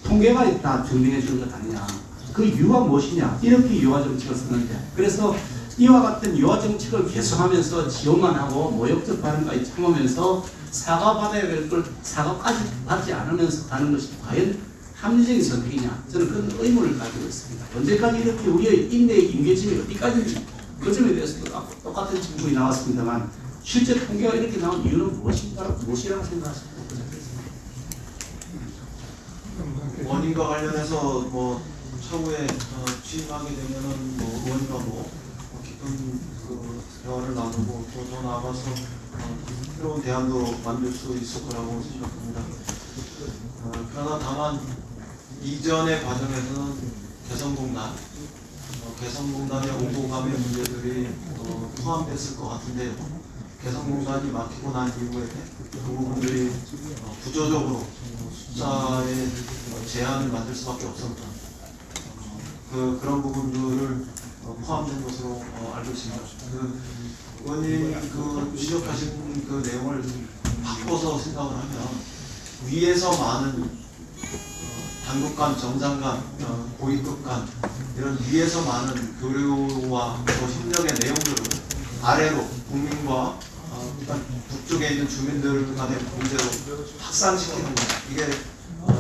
통계가 있다 증명해 주는 것 아니냐. 그 이유가 무엇이냐. 이렇게 유화 정책을 썼는데 그래서 이와 같은 유화 정책을 계속하면서 지원만 하고 모욕적 발언까지 참으면서 사과받아야 될 걸 사과까지 받지 않으면서 가는 것이 과연 합리적인 선택이냐. 저는 그런 의문을 가지고 있습니다. 언제까지 이렇게 우리의 인내의 임계점이 어디까지인지 그 점에 대해서도 똑같은 질문이 나왔습니다만 실제 통계가 이렇게 나온 이유는 무엇이라고 생각하십니까? 원인과 관련해서 뭐 차후에 취임하게 되면은 뭐 의원님과 깊은 그 대화를 나누고 또 더 나아가서 새로운 대안도 만들 수 있을 거라고 생각합니다. 그러나 다만 이전의 과정에서는 개성공단의 오고감의 문제들이 포함됐을 것 같은데 개성공단이 막히고 난 이후에 그 부분들이 구조적으로 숫자의 제한을 만들 수밖에 없었다. 그런 부분들을 포함된 것으로 알고 있습니다. 의원님 지적하신 그 내용을 바꿔서 생각을 하면 위에서 많은 당국 간, 정상 간, 고위급 간 이런 위에서 많은 교류와 협력의 내용들을 아래로 국민과 북쪽에 있는 주민들 간의 문제로 확산시키는 것. 이게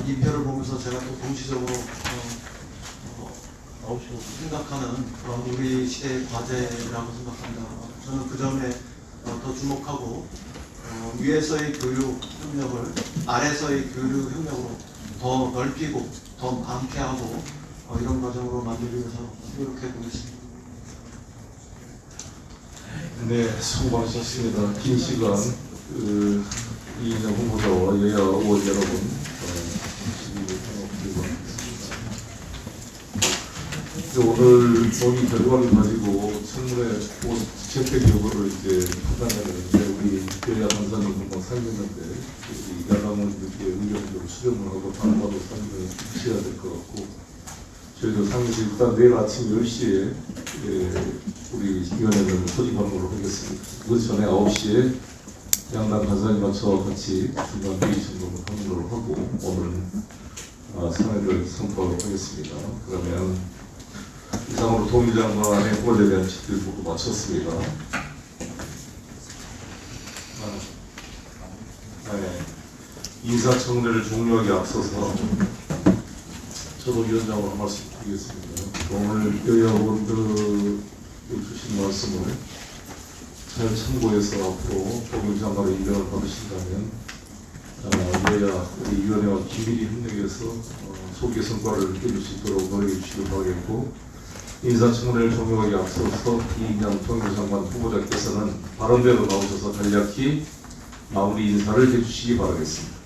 이 표를 보면서 제가 또 동시적으로 생각하는 우리 시대의 과제라고 생각합니다. 저는 그 점에 더 주목하고 위에서의 교류 협력을 아래서의 교류 협력으로 더 넓히고 더 많게 하고 이런 과정으로 만들기 위해서 노력해 보겠습니다. 네, 수고하셨습니다. 긴 시간 이인영 후보자와 여야 의원 여러분 오늘 논의 결과를 가지고 청문회 채택 여부를 이제 판단해야 되는데 우리 여야 간사님 한번 살렸는데 우리 야당원들께 의견을 수렴을 하고 다른 바로 상임을 주셔야 될 것 같고 저희도 상임에서 일단 내일 아침 10시에 우리 위원회를 소집하도록 하겠습니다. 그 전에 9시에 양당 간사님과 저와 같이 중간 회의 점검을 하는 걸로 하고 오늘 상임을 선포하도록 하겠습니다. 그러면 이상으로 통일장관의 후보자에 대한 질의를 모두 마쳤습니다. 인사청문회를 종료하기 앞서서 저도 위원장으로 한 말씀 드리겠습니다. 오늘 여야 의원들 주신 말씀을 잘 참고해서 앞으로 통일장관의 임명을 받으신다면 여야 우리 위원회와 긴밀히 협력해서 소개 성과를 이끌 수 있도록 노력해 주시기 바라겠고 인사청문회를 종료하기 앞서서 이인영 통일장관 후보자께서는 발언대로 나오셔서 간략히 마무리 인사를 해주시기 바라겠습니다.